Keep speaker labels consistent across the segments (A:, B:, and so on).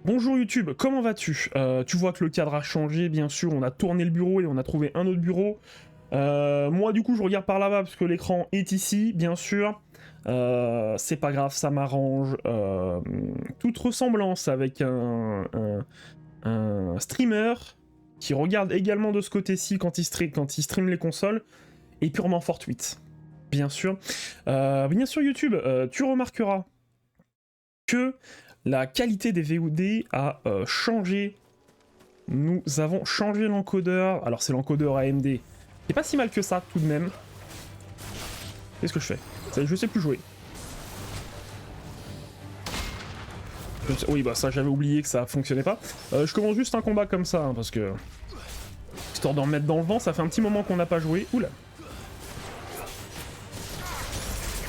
A: Bonjour YouTube, comment vas-tu? Tu vois que le cadre a changé, bien sûr, on a tourné le bureau et on a trouvé un autre bureau. Moi du coup je regarde par là-bas parce que l'écran est ici, bien sûr. C'est pas grave, ça m'arrange. Toute ressemblance avec un streamer qui regarde également de ce côté-ci quand il stream les consoles est purement fortuite. Bien sûr. Bien sûr YouTube, tu remarqueras que la qualité des VOD a changé. Nous avons changé l'encodeur. Alors c'est l'encodeur AMD. C'est pas si mal que ça tout de même. Qu'est-ce que je fais? Je sais plus jouer. Oui bah ça j'avais oublié que ça fonctionnait pas. Je commence juste un combat comme ça hein, parce que... Histoire d'en remettre dans le vent, ça fait un petit moment qu'on n'a pas joué. Oula.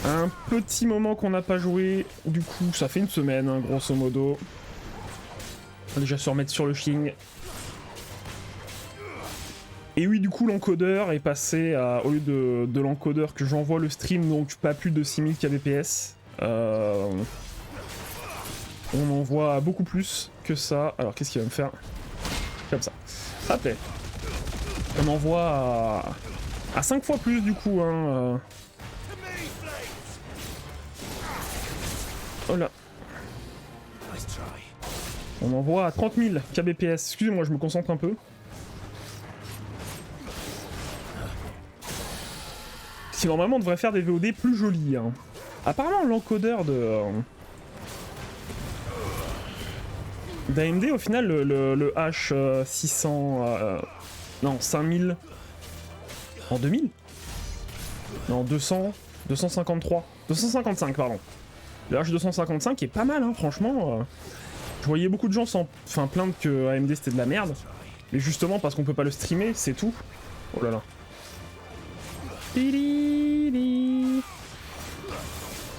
A: Un petit moment qu'on n'a pas joué, du coup ça fait une semaine hein, grosso modo. On va déjà se remettre sur le Xing. Et oui du coup l'encodeur est passé à, au lieu de l'encodeur que j'envoie le stream, donc pas plus de 6000 kbps. On envoie beaucoup plus que ça. Alors qu'est-ce qu'il va me faire? Comme ça. Hop là. On envoie à 5 fois plus du coup hein. Oh là. On envoie à 30 000 kbps. Excusez-moi, je me concentre un peu. Qui normalement devrait faire des VOD plus jolis. Hein. Apparemment, l'encodeur d'AMD, au final, le H600... non, 5000... En 2000 Non, 200... 253... 255, pardon. Le H255 est pas mal, hein, franchement. Je voyais beaucoup de gens enfin, plaindre que AMD c'était de la merde. Mais justement, parce qu'on peut pas le streamer, c'est tout. Oh là là.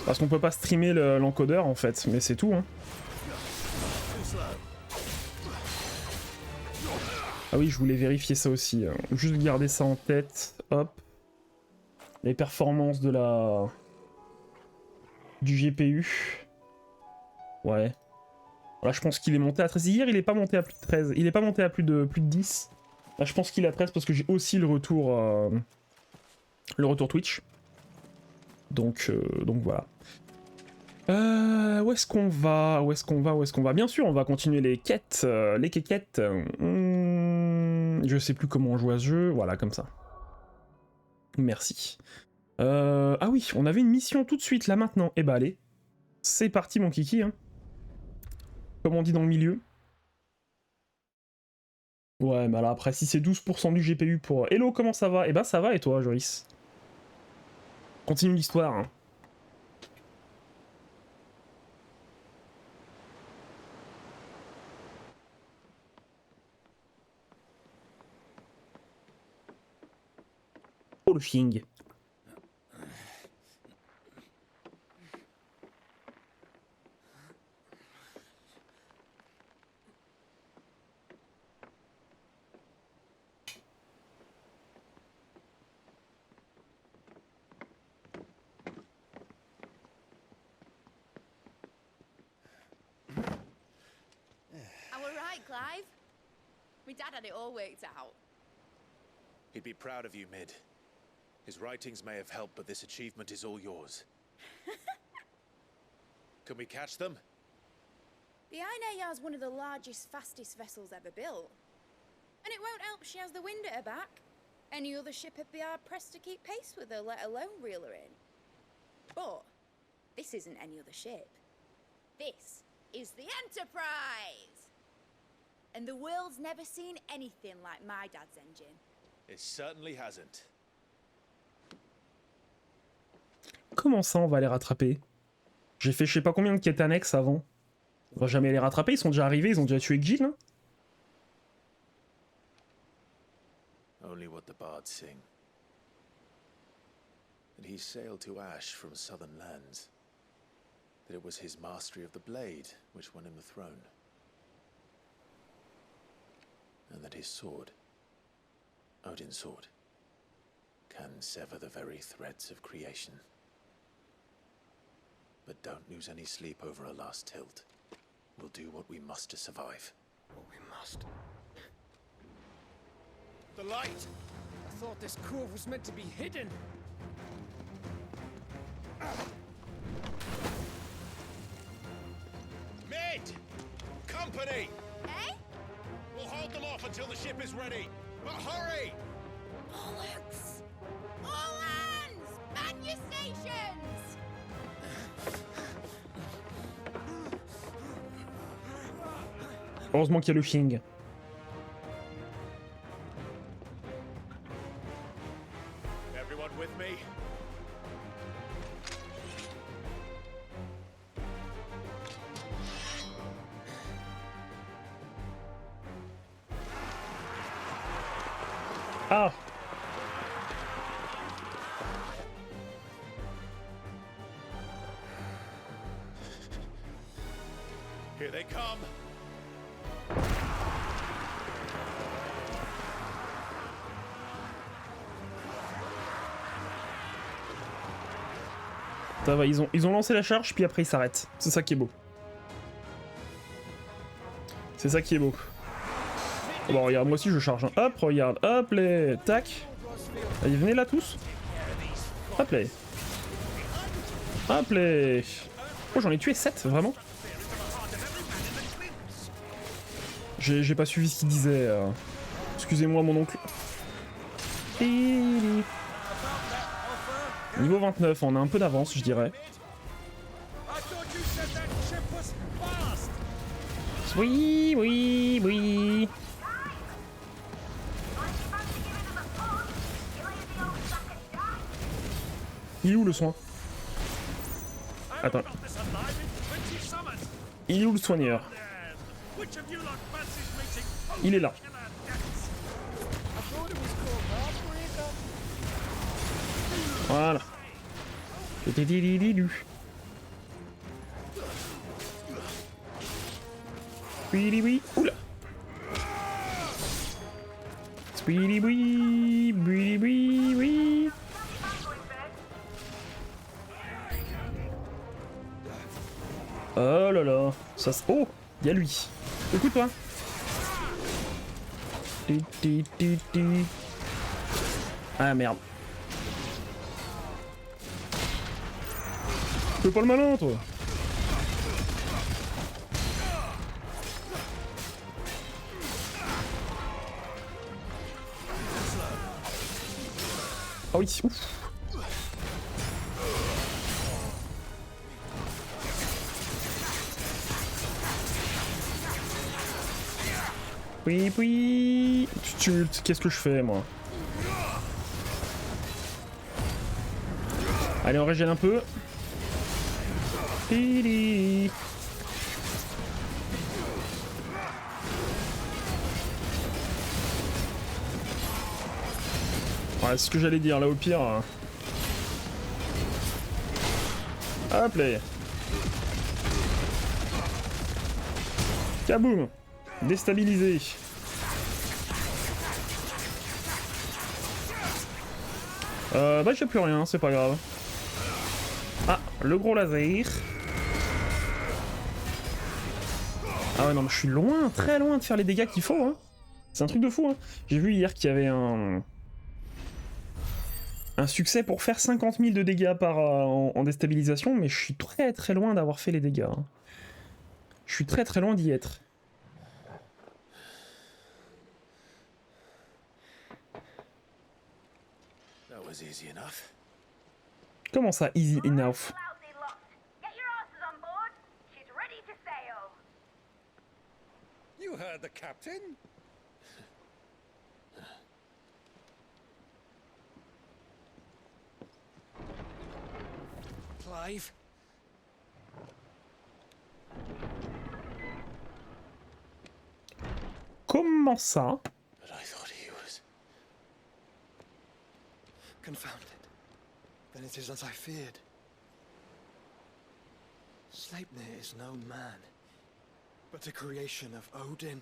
A: Parce qu'on peut pas streamer l'encodeur en fait, mais c'est tout. Hein. Ah oui, je voulais vérifier ça aussi. Hein. Juste garder ça en tête. Hop. Les performances de du GPU. Ouais. Là, je pense qu'il est monté à 13. Hier, il est pas monté à plus de 13. Il est pas monté à plus de 10. Là, je pense qu'il est à 13 parce que j'ai aussi le retour Twitch. Donc voilà. Où est-ce qu'on va? Où est-ce qu'on va? Bien sûr, on va continuer les quêtes, les quéquettes. Je sais plus comment on joue à ce jeu. Voilà, comme ça. Merci. Ah oui, on avait une mission tout de suite, là, maintenant. Eh bah, allez. C'est parti, mon kiki. Hein. Comme on dit dans le milieu. Ouais, mais alors après, si c'est 12% du GPU pour... Hello, comment ça va? Eh bah, ça va, et toi, Joris? Continue l'histoire, hein. Oh, le Xing.
B: Clive? My dad had it all worked out.
C: He'd be proud of you, Mid. His writings may have helped, but this achievement is all yours. Can we catch them?
B: The Aina is one of the largest, fastest vessels ever built. And it won't help she has the wind at her back. Any other ship would be hard-pressed to keep pace with her, let alone reel her in. But this isn't any other ship. This is the Enterprise! And the world's never seen anything like my dad's engine.
C: It certainly hasn't.
A: Comment ça, on va les rattraper? J'ai fait je sais pas combien de quêtes annexes avant. On va jamais les rattraper, ils sont déjà arrivés, ils ont déjà tué Gilles. Hein.
C: Only what the bards sing. That he sailed to Ash from southern lands. That it was his mastery of the blade which won him the throne. And that his sword, Odin's sword, can sever the very threads of creation. But don't lose any sleep over a last tilt. We'll do what we must to survive.
D: What we must. The light! I thought this cove was meant to be hidden.
E: Mid! Company!
B: Eh?
E: We'll hold them off until the ship is ready. But hurry!
B: Bollocks! All hands! Man your stations!
A: Heureusement qu'il y a le King.
E: Everyone with me?
A: Ah!
E: Here they come.
A: Ça va, ils ont lancé la charge, puis après ils s'arrêtent. C'est ça qui est beau. C'est ça qui est beau. Bon, regarde, moi aussi je charge. Hein. Hop, regarde, hop, les... Tac. Allez, venez là tous. Hop, les. Hop, les. Oh, j'en ai tué 7, vraiment. J'ai pas suivi ce qu'il disait. Excusez-moi, mon oncle. Niveau 29, on a un peu d'avance, je dirais. Oui, oui, oui. Il est où le soin? Attends. Il est où le soigneur? Il est là. Voilà. Oui, oui, oula. Oui, oui, oui, oui, oui. Oh là là, ça se... Oh, il y a lui. Écoute-toi. Ah merde. Fais pas le malin, toi. Ah oui, ouf. Oui, oui. Tumulte, qu'est-ce que je fais, moi? Allez, on régène un peu. Pili. Ouais, c'est ce que j'allais dire, là, au pire. Hop là. Kaboum. Déstabilisé. Bah j'ai plus rien, c'est pas grave. Ah, le gros laser. Ah ouais non mais je suis loin, très loin de faire les dégâts qu'il faut hein. C'est un truc de fou hein. J'ai vu hier qu'il y avait un succès pour faire 50 000 de dégâts par en déstabilisation, mais je suis très très loin d'avoir fait les dégâts. Hein. Je suis très très loin d'y être.
C: Easy enough.
A: Comment ça, easy enough?
F: Get your asses on board. She's ready to sail.
D: You heard the captain. Clive.
A: Comment ça?
C: But I thought he was...
D: Confounded. Then it is as I feared. Sleipnir is no man, but a creation of Odin.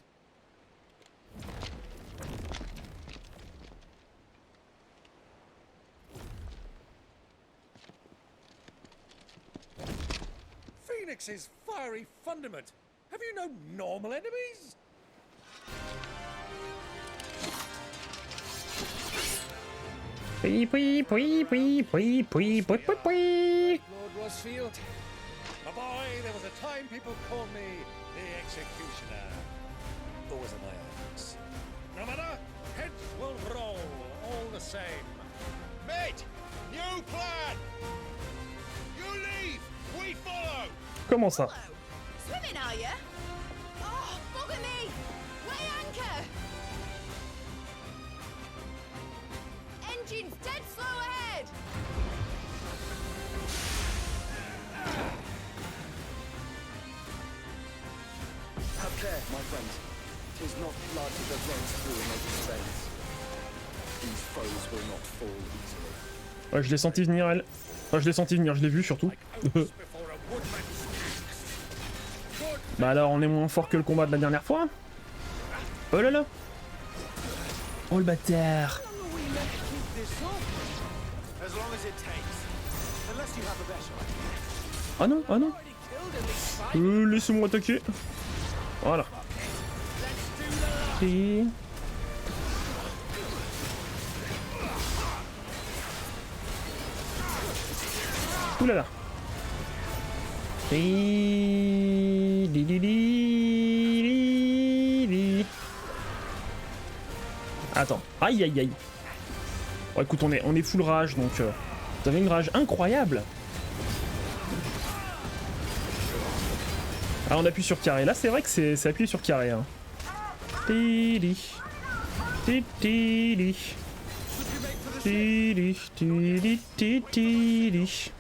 E: Phoenix's fiery fundament! Have you no normal enemies?
A: Pui, pui, pui, pui, pui, pui, pui, pui, pui.
E: Lord Rosfield. My boy, there was a time people called me the executioner. Always on my hands. No matter, heads will roll all the same. Mate, new plan. You leave, we follow.
A: Comment ça?
B: Swimming, are you? Oh, bugger me! Weigh anchor! Engine's dead slow ahead!
D: Have care, my friend. 'Tis not blood that runs through Mage's veins. These foes will not fall easily.
A: Ouais, je l'ai senti venir, elle. Enfin, je l'ai senti venir, je l'ai vu surtout. Bah alors, on est moins fort que le combat de la dernière fois. Oh là là. Oh le bâtard. Ah non, ah non. Laissez-moi attaquer. Voilà. Et... ouh là là. Attends. Aïe aïe aïe. Bon écoute, on est full rage, donc vous avez une rage incroyable. Ah, on appuie sur carré. Là c'est vrai que c'est appuyé sur carré. Hein. Tili. Tili. Tili. Tili. Tili.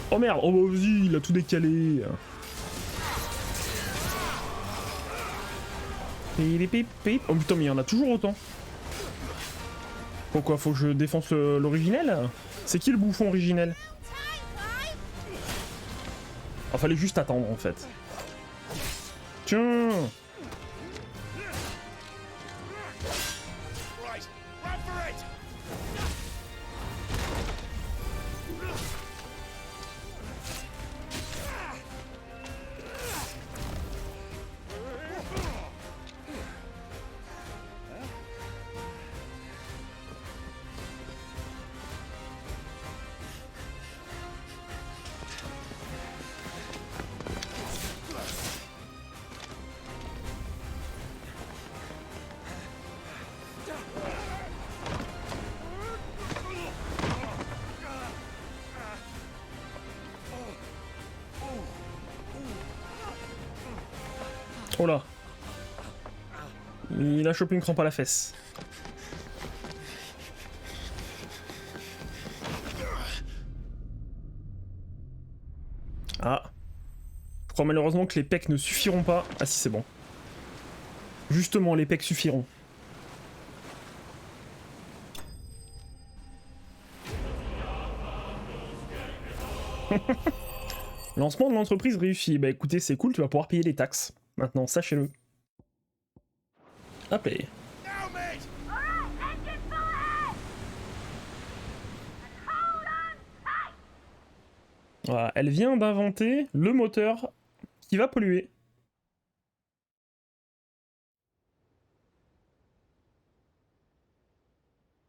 A: Oh merde, oh bah vas-y, il a tout décalé. Oh putain, mais il y en a toujours autant. Pourquoi faut que je défonce l'originel? C'est qui le bouffon originel? Oh, fallait juste attendre en fait. Tiens. Oh là. Il a chopé une crampe à la fesse. Ah. Je crois malheureusement que les pecs ne suffiront pas. Ah si, c'est bon. Justement, les pecs suffiront. Lancement de l'entreprise réussi. Bah écoutez, c'est cool, tu vas pouvoir payer les taxes. Maintenant, sachez-le. Hop là.
E: Now, mate.
F: All right, engine full ahead. And hold on tight.
A: Voilà, elle vient d'inventer le moteur qui va polluer.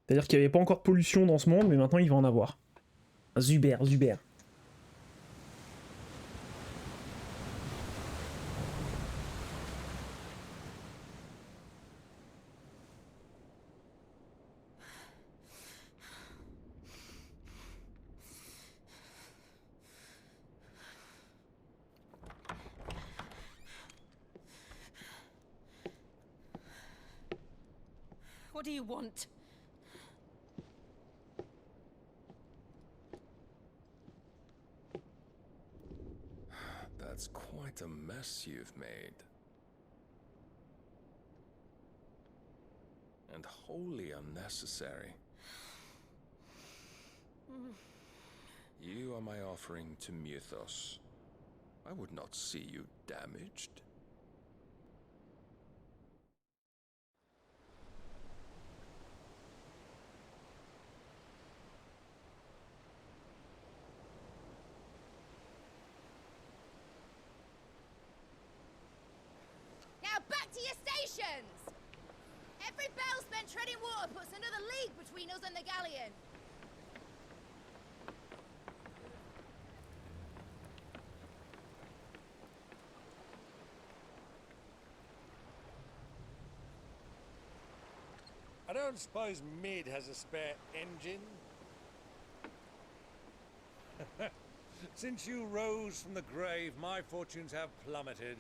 A: C'est-à-dire qu'il n'y avait pas encore de pollution dans ce monde, mais maintenant il va en avoir. Zuber, Zuber.
G: What do you want?
H: That's quite a mess you've made. And wholly unnecessary. You are my offering to Mythos. I would not see you damaged.
B: Preparations! Every bell spent treading water puts another league between us and the galleon.
E: I don't suppose Mid has a spare engine? Since you rose from the grave, my fortunes have plummeted.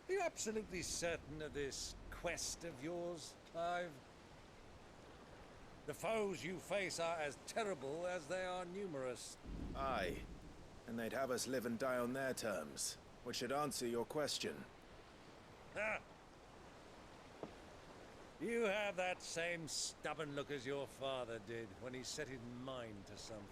E: Are you absolutely certain of this quest of yours, Clive? The foes you face are as terrible as they are numerous.
C: Aye. And they'd have us live and die on their terms, which should answer your question.
E: Ha! You have that same stubborn look as your father did when he set his mind to something.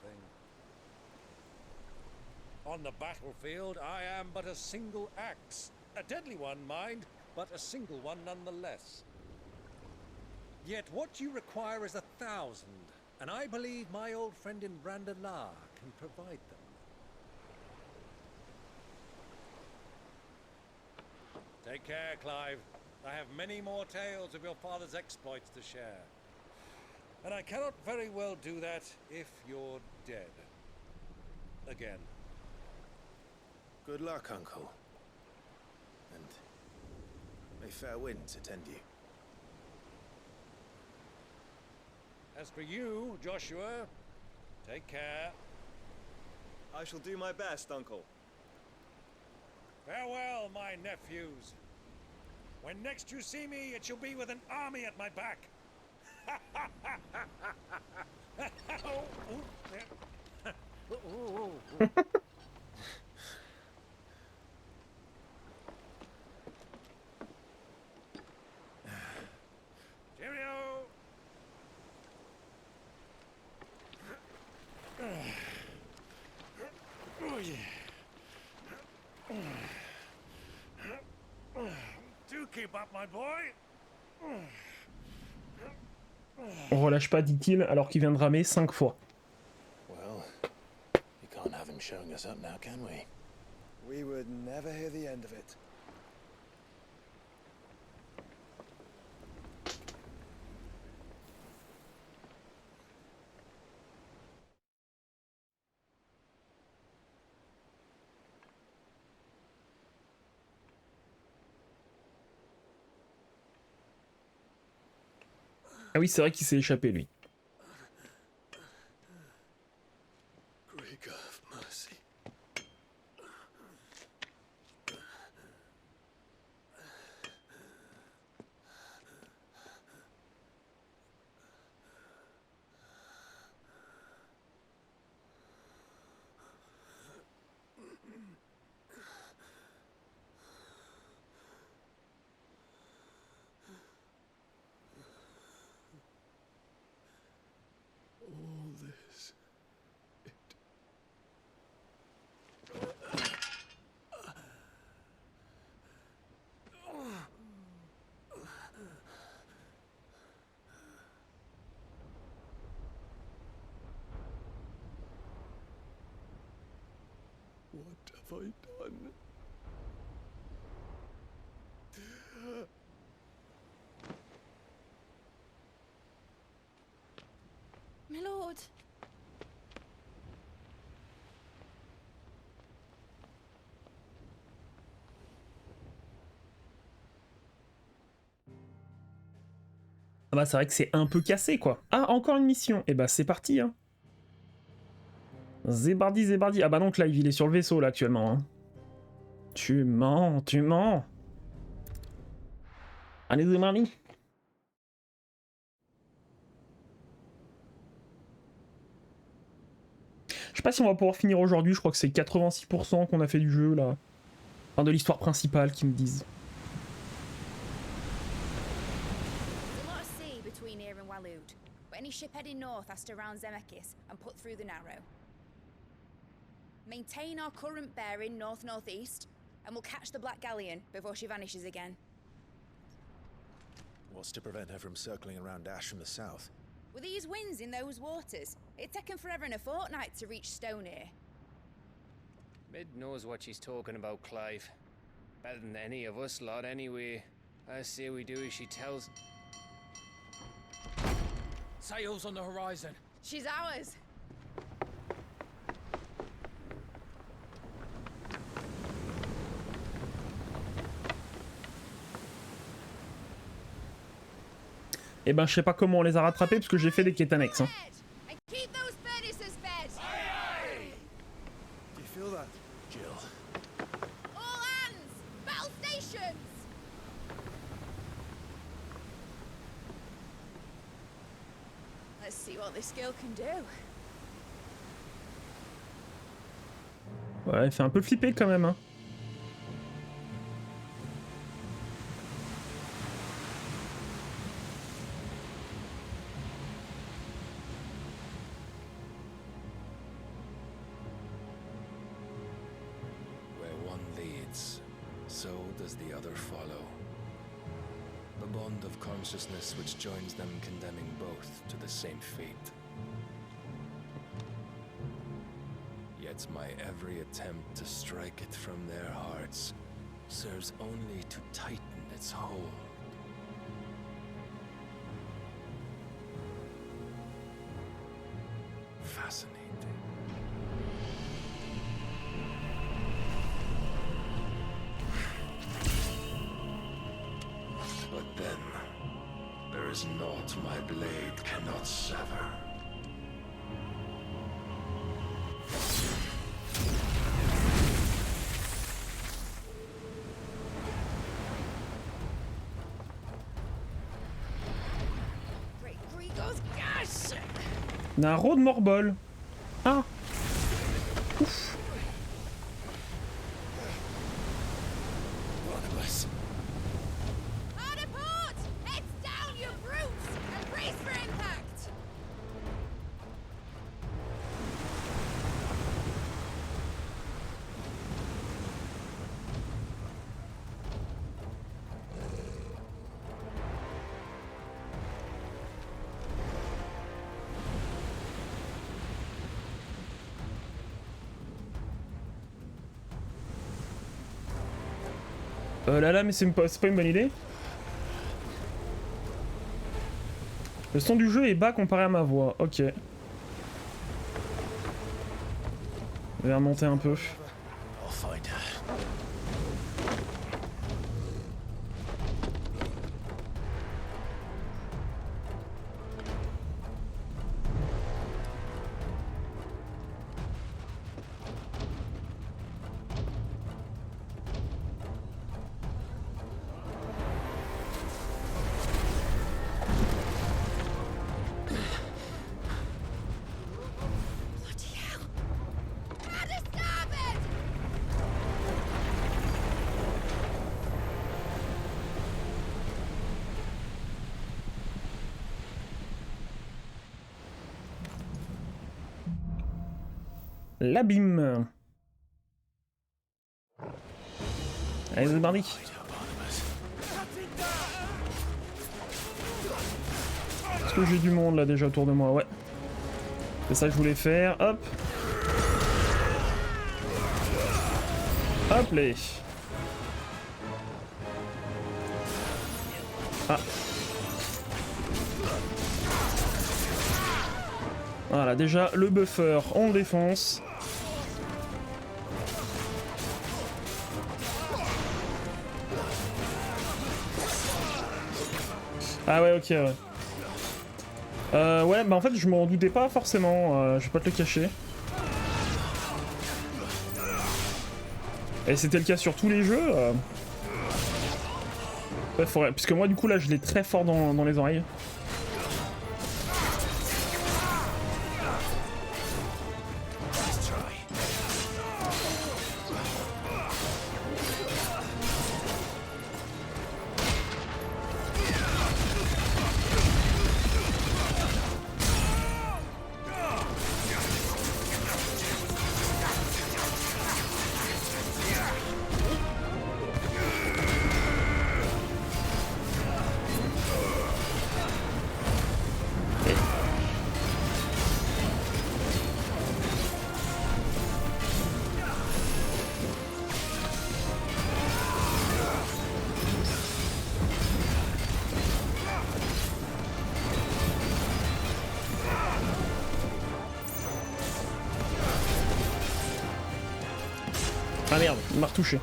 E: On the battlefield, I am but a single axe. A deadly one, mind, but a single one nonetheless. Yet what you require is 1,000, and I believe my old friend in Brandalar can provide them. Take care, Clive. I have many more tales of your father's exploits to share. And I cannot very well do that if you're dead. Again.
C: Good luck, Uncle. And may fair winds attend you.
E: As for you, Joshua, take care.
D: I shall do my best, Uncle.
E: Farewell, my nephews. When next you see me, it shall be with an army at my back. Cheerio. Oh, yeah. Do keep up, my boy.
A: On relâche pas, dit-il, alors qu'il vient de ramer 5 fois.
C: Well, you can't have him showing us up now, can we?
D: We would never hear the end of it.
A: Ah oui, c'est vrai qu'il s'est échappé, lui.
C: Greek of mercy. All this, what have I done?
B: My lord.
A: Ah bah c'est vrai que c'est un peu cassé, quoi. Ah, encore une mission. Et bah c'est parti, hein. Zébardi, zébardi. Ah bah non, Clive, il est sur le vaisseau, là, actuellement, hein. Tu mens, tu mens. Allez, zébardi. Je sais pas si on va pouvoir finir aujourd'hui, je crois que c'est 86% qu'on a fait du jeu, là. Enfin, de l'histoire principale, qu'ils me disent.
B: There's a lot of sea between here and Waloed, but any ship heading north has to round Zemeckis and put through the Narrow. Maintain our current bearing north-northeast, and we'll catch the Black Galleon before she vanishes again.
C: What's to prevent her from circling around Ash from the south?
B: With these winds in those waters, it'd taken forever and a fortnight to reach Stone here.
G: Mid knows what she's talking about, Clive. Better than any of us lot, anyway. I say we do as she tells.
I: Sails on the horizon.
B: She's ours.
A: Eh ben, je sais pas comment on les a rattrapés parce que j'ai fait des quêtes annexes. Hein.
B: And keep those furnaces fed.
D: Do you feel that?
C: Jill.
B: All hands! Battle stations! Let's see what this girl can do.
A: Ouais, elle fait un peu flipper quand même. Hein.
H: So does the other follow. The bond of consciousness which joins them condemning both to the same fate. Yet my every attempt to strike it from their hearts serves only to tighten its hold. Fascinating. But then, there is naught my blade cannot sever.
B: Great Grigor's gas!
A: D'un road morbol. Ah. Ouf.
B: Hard a port! Heads down, you brutes! And brace for impact!
A: Là là, mais c'est pas une bonne idée. Le son du jeu est bas comparé à ma voix. Ok. Je vais remonter un peu.
C: I'll find her.
B: Bloody hell! Hard a starboard!
A: L'abîme. Allez, c'est parti. Est-ce que j'ai du monde là déjà autour de moi? Ouais. C'est ça que je voulais faire. Hop. Hop les. Ah. Voilà, déjà le buffer, on le défonce. Ah ouais, ok, ouais. Ouais, bah en fait, je m'en doutais pas forcément, je vais pas te le cacher. Et c'était le cas sur tous les jeux. Ouais, faudrait... Puisque moi, du coup, là, je l'ai très fort dans les oreilles. Ah merde, il m'a retouché.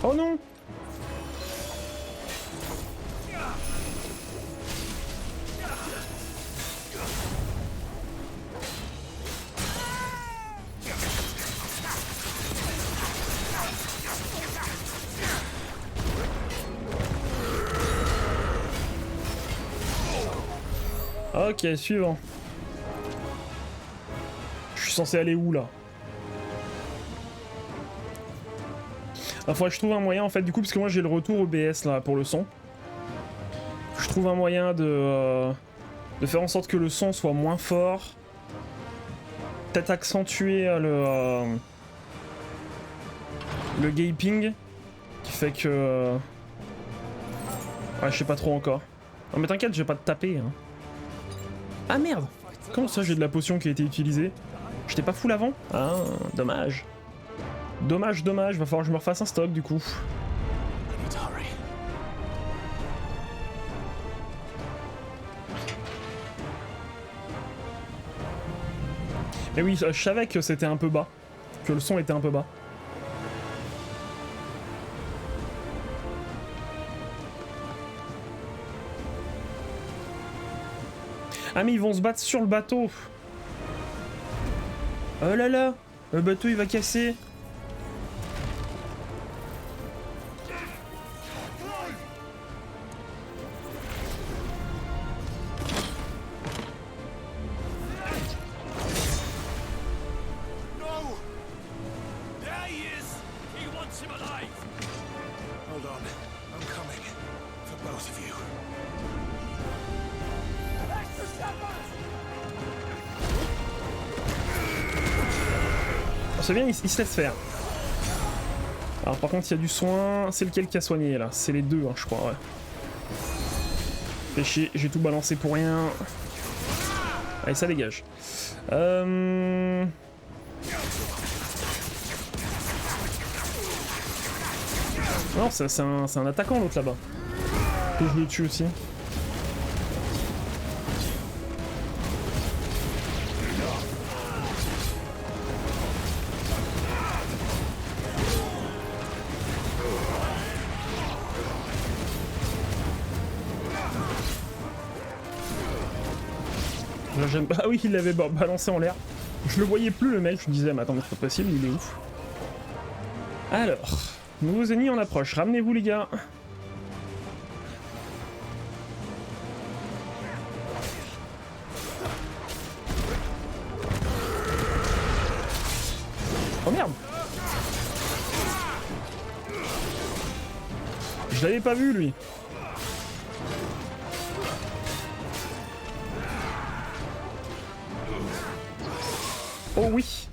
A: Oh non! Ok, suivant. Je suis censé aller où là? Il faudrait que je trouve un moyen en fait du coup parce que moi j'ai le retour OBS là pour le son. Je trouve un moyen de faire en sorte que le son soit moins fort. Peut-être accentuer le gaping qui fait que... ouais, je sais pas trop encore. Non mais t'inquiète, je vais pas te taper. Hein. Ah merde! Comment ça j'ai de la potion qui a été utilisée? J'étais pas full avant? Ah, dommage. Dommage, dommage, va falloir que je me refasse un stock du coup. Mais oui, je savais que c'était un peu bas. Que le son était un peu bas. Ah mais ils vont se battre sur le bateau. Oh là là, le bateau il va casser. C'est bien, il se laisse faire. Alors par contre, il y a du soin. C'est lequel qui a soigné là? C'est les deux, hein, je crois, ouais. Fais chier, j'ai tout balancé pour rien. Allez, ça dégage. Non, c'est un attaquant l'autre là-bas. Que je le tue aussi. Ah oui, il l'avait balancé en l'air. Je le voyais plus le mec, je me disais, mais attends, mais c'est pas possible, il est ouf. Alors, nouveaux ennemis en approche, ramenez-vous les gars. Oh merde! Je l'avais pas vu lui. Oh oui.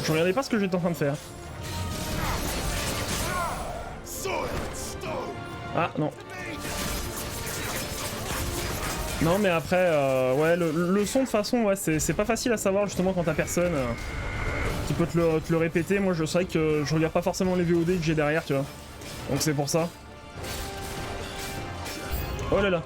A: Je regardais pas ce que j'étais en train de faire. Ah non. Non mais après, ouais, le son de toute façon, ouais, c'est pas facile à savoir justement quand t'as personne qui peut te le répéter. Moi je sais que je regarde pas forcément les VOD que j'ai derrière, tu vois. Donc c'est pour ça. Oh là là.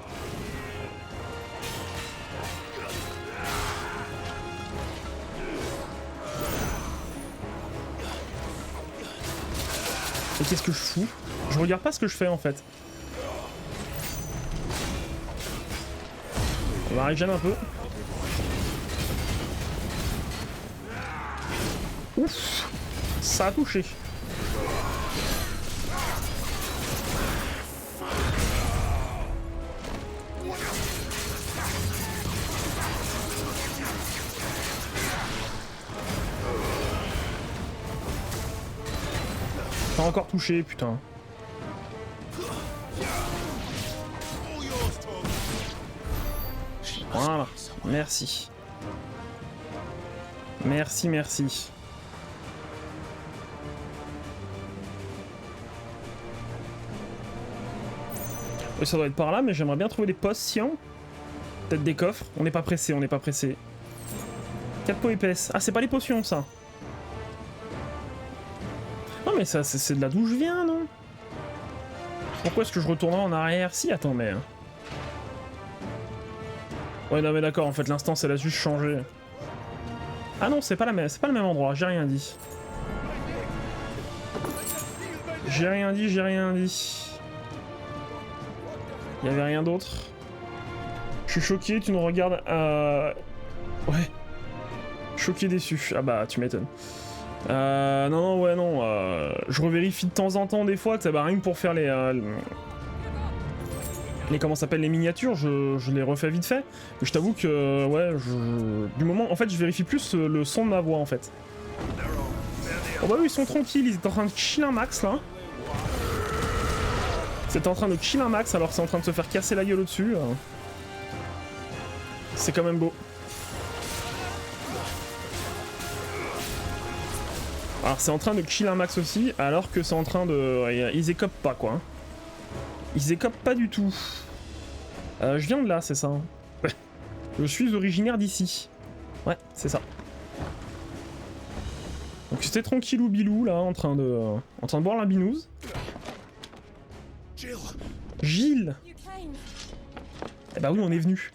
A: Et qu'est-ce que je fous? Je regarde pas ce que je fais en fait. On va régénérer un peu. Ouf, ça a touché. Pas encore touché, putain. Voilà, merci. Merci, merci. Ça doit être par là, mais j'aimerais bien trouver des potions. Peut-être des coffres. On n'est pas pressé, on n'est pas pressé. 4 peaux épaisses. Ah, c'est pas les potions, ça. Non, mais ça, c'est de là d'où je viens, non? Pourquoi est-ce que je retournerai en arrière? Si, attends, mais... Ouais, non, mais d'accord, en fait, l'instance, elle a juste changé. Ah non, c'est pas le même endroit, j'ai rien dit. J'ai rien dit, j'ai rien dit. Y'avait rien d'autre. Je suis choqué, tu nous regardes... Ouais. Choqué, déçu. Ah bah, tu m'étonnes. Non, ouais, non. Je revérifie de temps en temps, des fois, que ça va rien que pour faire les comment ça s'appelle, les miniatures, je les refais vite fait. Mais je t'avoue que, ouais, du moment... En fait, je vérifie plus le son de ma voix, en fait. Oh bah oui, ils sont tranquilles, ils étaient en train de chill un max, là. C'était en train de chill un max, alors c'est en train de se faire casser la gueule au-dessus. C'est quand même beau. Alors c'est en train de chill un max aussi, alors que c'est en train de... Ils écopent pas, quoi. Ils écopent pas du tout. Je viens de là, c'est ça. Je suis originaire d'ici. Ouais, c'est ça. Donc c'était tranquillou bilou, là, en train de boire la binouse. Gilles. Eh bah oui, on est venu.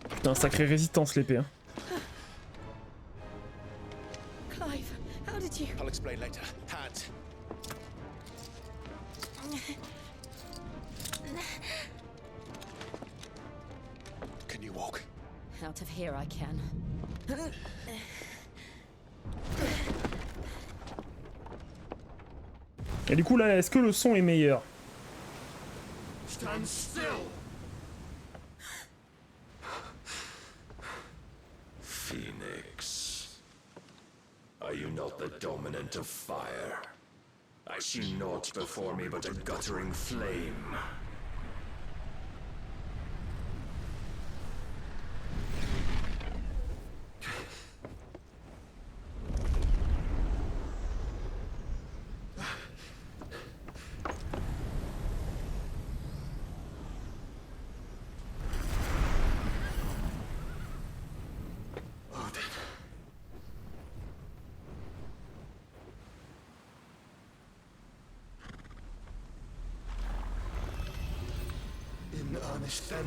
A: Putain, sacrée résistance l'épée, hein.
B: Clive, how did you...
E: I'll explain later. Hands. Can you walk?
B: Out of here I can.
A: Et du coup là, est-ce que le son est meilleur?
H: Stand still! Phoenix. Are you not the dominant of fire? I see naught before me but a guttering flame.
D: In earnest, then.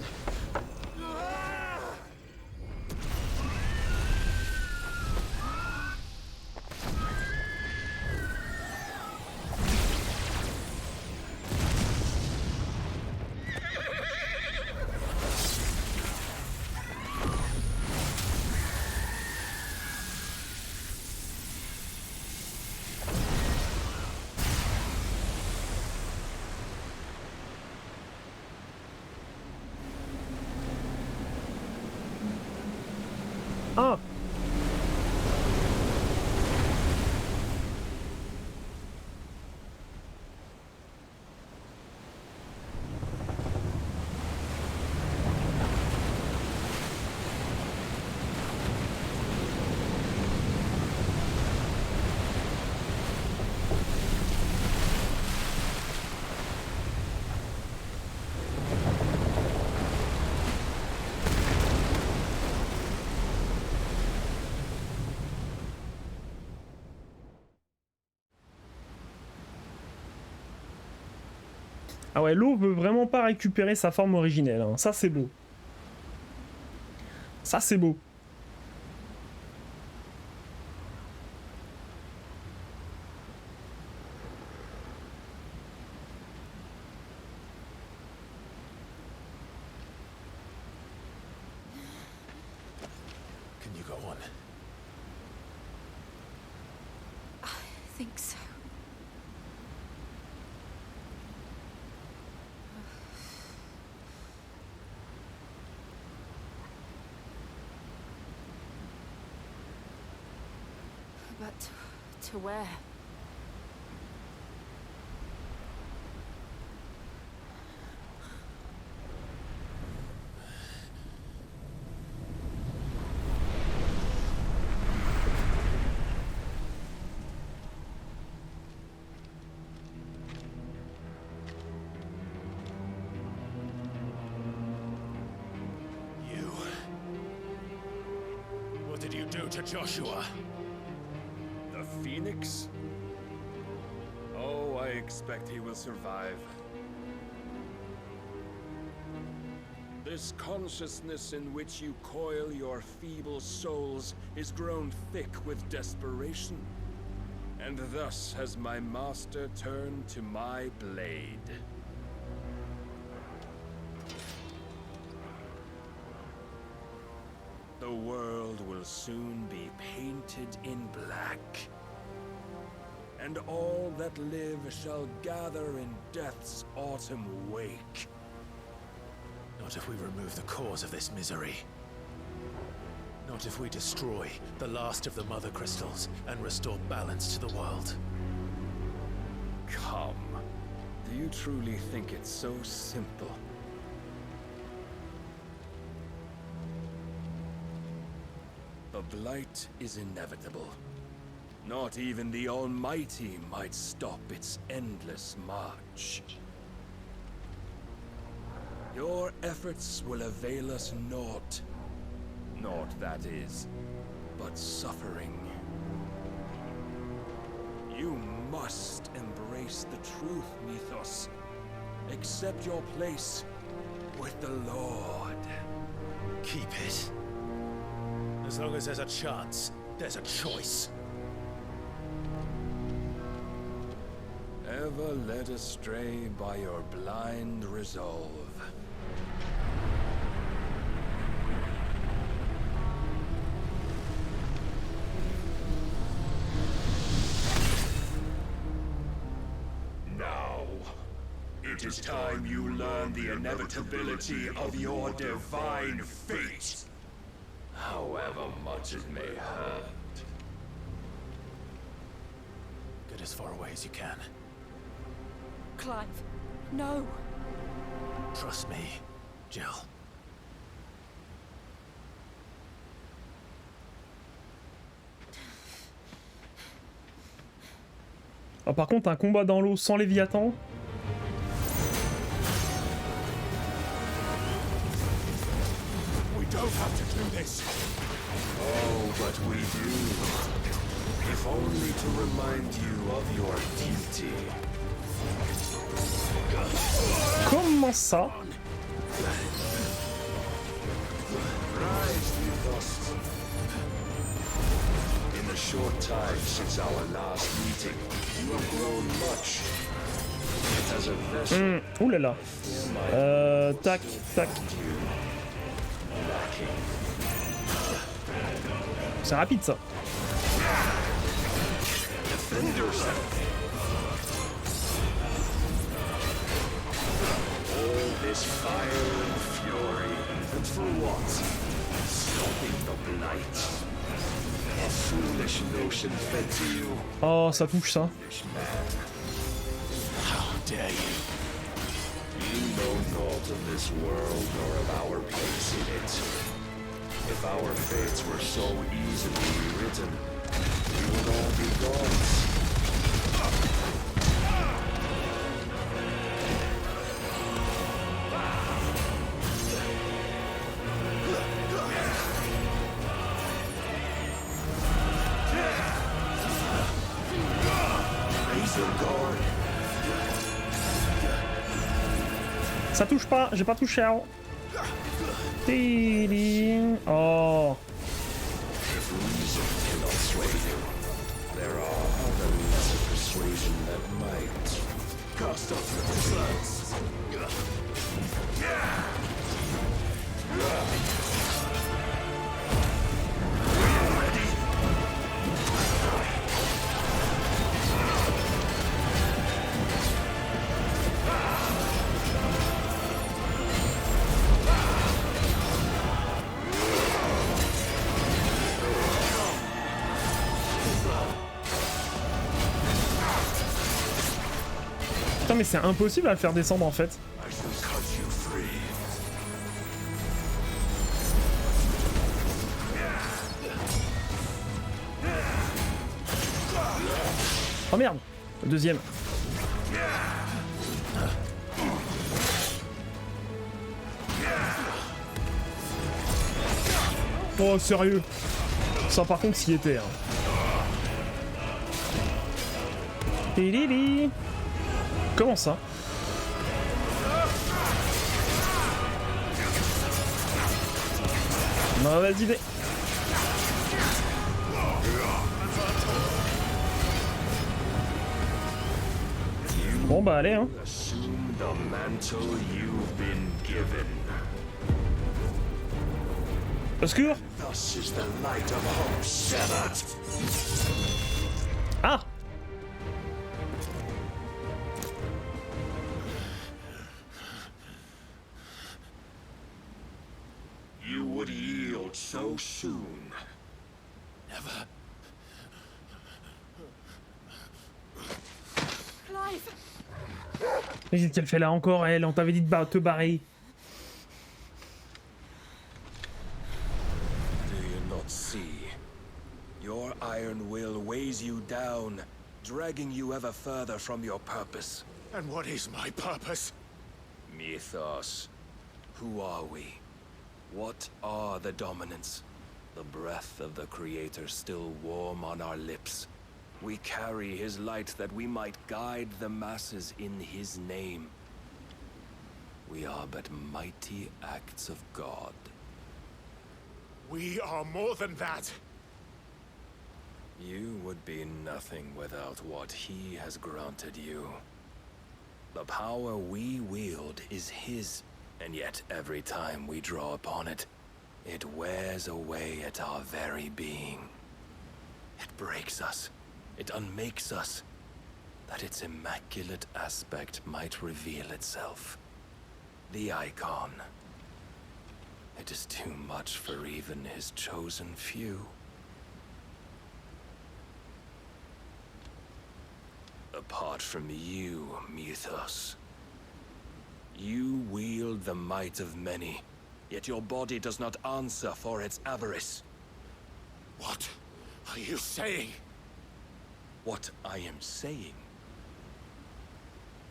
A: Ah! Ah ouais, l'eau veut vraiment pas récupérer sa forme originelle, hein. Ça c'est beau. Ça c'est beau.
C: Can you go on?
B: I think so. But to where?
H: do to Joshua? The Phoenix? Oh, I expect he will survive. This consciousness in which you coil your feeble souls is grown thick with desperation. And thus has my master turned to my blade. The world will soon be painted in black. And all that live shall gather in death's autumn wake.
C: Not if we remove the cause of this misery. Not if we destroy the last of the Mother Crystals and restore balance to the world.
H: Come. Do you truly think it's so simple? The blight is inevitable. Not even the Almighty might stop its endless march. Your efforts will avail us naught. Naught, that is, but suffering. You must embrace the truth, Mythos. Accept your place with the Lord.
C: Keep it. As long as there's a chance, there's a choice.
H: Ever led astray by your blind resolve.
J: Now, it is time you learn the inevitability of your divine fate. However much it may hurt.
C: Get as far away as you can.
K: Clive, no.
C: Trust me, Jill.
A: Ah, par contre, un combat dans l'eau sans Léviathan.
J: We don't have to do this.
H: Oh, but we do. If only to remind you of your duty.
A: Comment ça?
J: Rise, Mythos. In the short time since our last meeting, you have grown much. Yet as a vessel,
A: Ouh là là. Tac, tac. C'est rapide ça.
J: defend yourself. All this fire and fury, and for what? Stopping the blight. A foolish notion fed to you.
A: Oh, ça touche ça.
J: Foolish man. How dare you? You know naught of this world nor of our place in it. If our fates were so easily rewritten, we would all be gods. Raise your guard.
A: Ça touche pas, j'ai pas touché. Tili. Oh.
J: If reason cannot sway you, there are other means of persuasion that might. Cast off your defense.
A: Putain, mais c'est impossible à le faire descendre en fait.
J: I shall cut you free.
A: Oh merde. Le deuxième. Oh sérieux. Ça par contre s'y était. Hein. Tilili. Comment ça? Mauvaise idée. Bon bah allez hein.
J: Assume the mantle you've been given.
A: Au secours.
J: Thus is the light of hope severed.
A: Ah.
J: You would yield so soon.
C: Never.
K: Clive!
A: Mais qu'est-ce qu'elle fait là encore, elle? On t'avait dit de te barrer.
H: Do you not see? Your iron will weighs you down, dragging you ever further from your purpose.
C: And what is my purpose?
H: Mythos. Who are we? What are the dominants? The breath of the Creator still warm on our lips. We carry his light that we might guide the masses in his name. We are but mighty acts of God.
C: We are more than that.
H: You would be nothing without what he has granted you. The power we wield is his, and yet every time we draw upon it, it wears away at our very being. It breaks us. It unmakes us, that its immaculate aspect might reveal itself. The icon. It is too much for even his chosen few. Apart from you, Mythos. You wield the might of many, yet your body does not answer for its avarice.
C: What are you saying?
H: What I am saying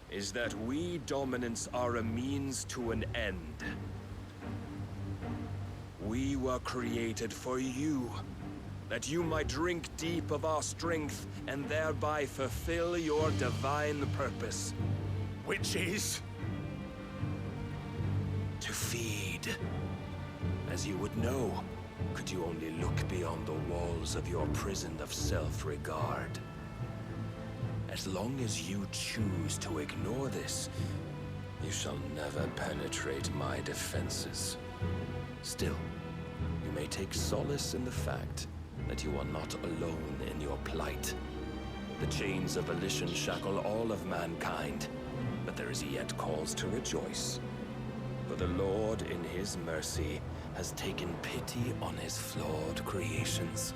H: is that we dominants are a means to an end. We were created for you, that you might drink deep of our strength and thereby fulfill your divine purpose.
C: Which is?
H: To feed. As you would know, could you only look beyond the walls of your prison of self-regard. As long as you choose to ignore this, you shall never penetrate my defenses. Still, you may take solace in the fact that you are not alone in your plight. The chains of volition shackle all of mankind, but there is yet cause to rejoice. For the Lord, in his mercy, has taken pity on his flawed creations,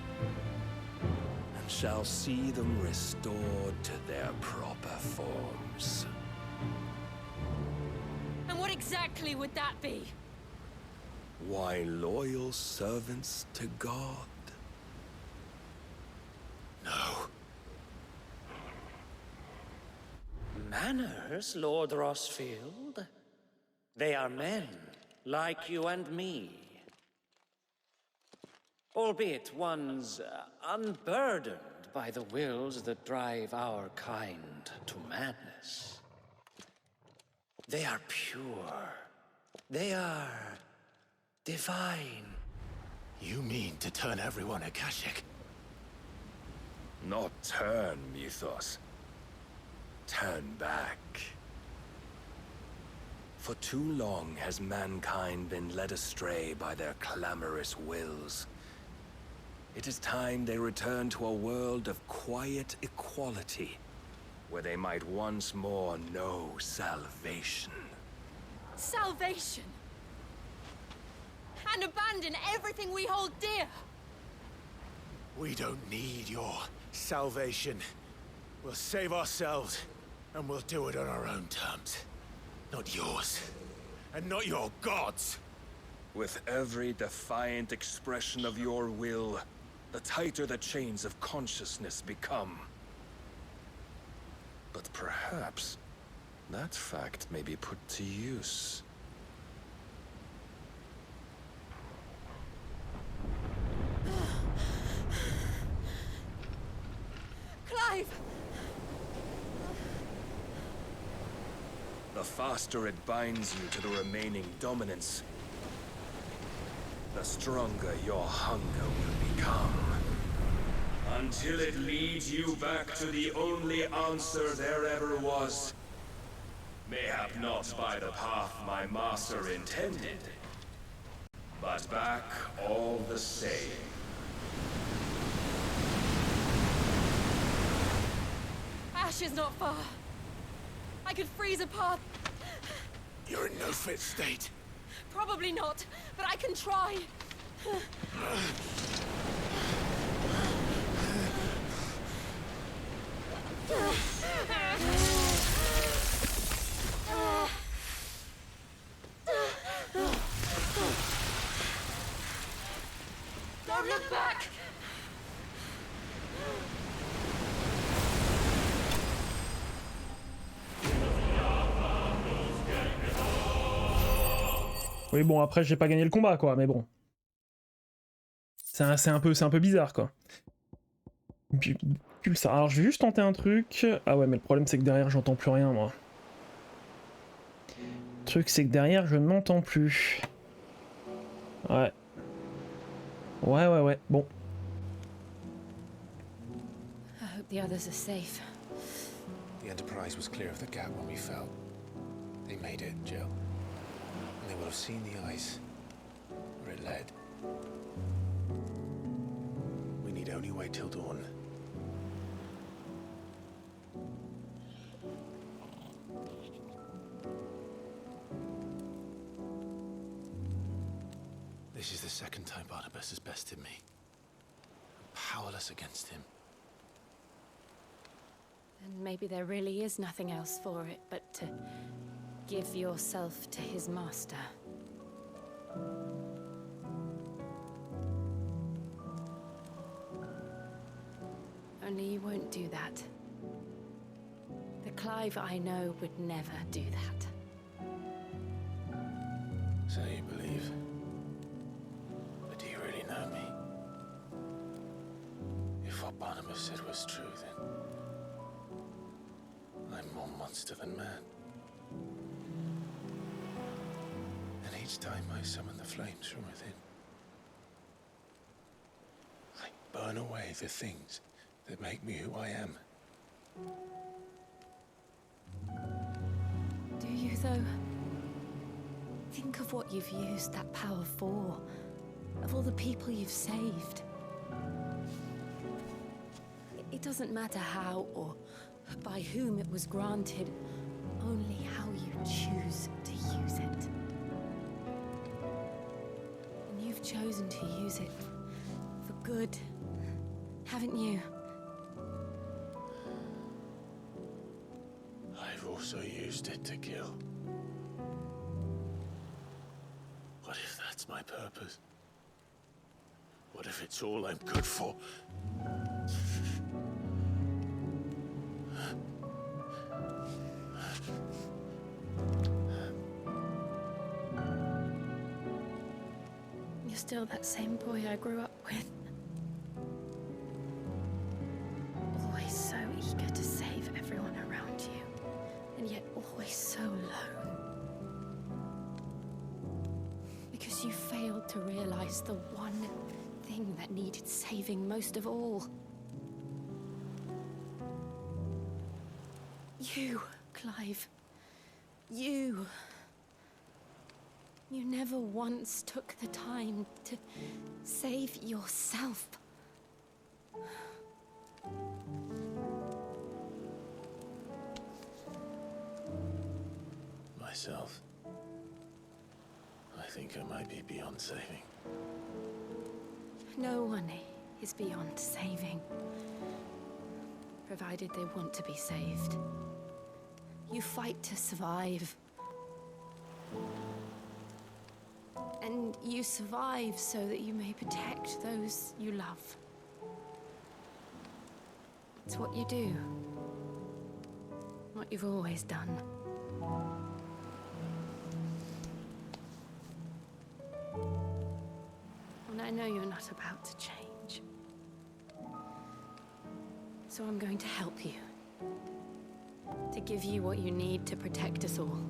H: and shall see them restored to their proper forms.
K: And what exactly would that be?
H: Why, loyal servants to God.
C: No.
L: Manners, Lord Rossfield? They are men, like you and me. Albeit ones unburdened by the wills that drive our kind to madness. They are pure. They are divine.
C: You mean to turn everyone Akashic?
H: Not turn, Mythos. Turn back. For too long has mankind been led astray by their clamorous wills. It is time they return to a world of quiet equality, where they might once more know salvation.
K: Salvation! And abandon everything we hold dear!
C: We don't need your salvation. We'll save ourselves, and we'll do it on our own terms. Not yours, and not your gods.
H: With every defiant expression of your will, the tighter the chains of consciousness become. But perhaps that fact may be put to use. faster it binds you to the remaining dominance, the stronger your hunger will become. Until it leads you back to the only answer there ever was. Mayhap not by the path my master intended, but back all the same.
K: Ash is not far. I could freeze a path.
C: You're in no fit state.
K: Probably not, but I can try. Don't look back!
A: Oui, bon, après, j'ai pas gagné le combat, quoi, mais bon. C'est un peu bizarre, quoi. Pulsar. Alors, je vais juste tenter un truc. Ah ouais, mais le problème, c'est que derrière, j'entends plus rien, moi. Le truc, c'est que derrière, je ne m'entends plus. Ouais. Ouais. Bon.
K: I hope the others are safe.
C: The Enterprise was clear of the gap when we fell. They made it, Jill. And they will have seen the ice where it led. We need only wait till dawn. This is the second time Barnabas has bested me. I'm powerless against him.
K: And maybe there really is nothing else for it but to give yourself to his master. Only you won't do that. The Clive I know would never do that.
C: So you believe? But do you really know me? If what Barnabas said was true, then I'm more monster than man. And each time I summon the flames from within, I burn away the things that make me who I am.
K: Do you, though? Think of what you've used that power for. Of all the people you've saved. It doesn't matter how or by whom it was granted, only how you choose to use it. And you've chosen to use it for good, haven't you?
C: I've also used it to kill. What if that's my purpose? What if it's all I'm good for?
K: You're still that same boy I grew up with. Always so eager to save everyone around you, and yet always so lone. Because you failed to realize the one thing that needed saving most of all. You, Clive. You. You never once took the time to save yourself.
C: Myself. I think I might be beyond saving.
K: No one is beyond saving, provided they want to be saved. You fight to survive. And you survive so that you may protect those you love. It's what you do. What you've always done. And I know you're not about to change. So I'm going to help you. To give you what you need to protect us all.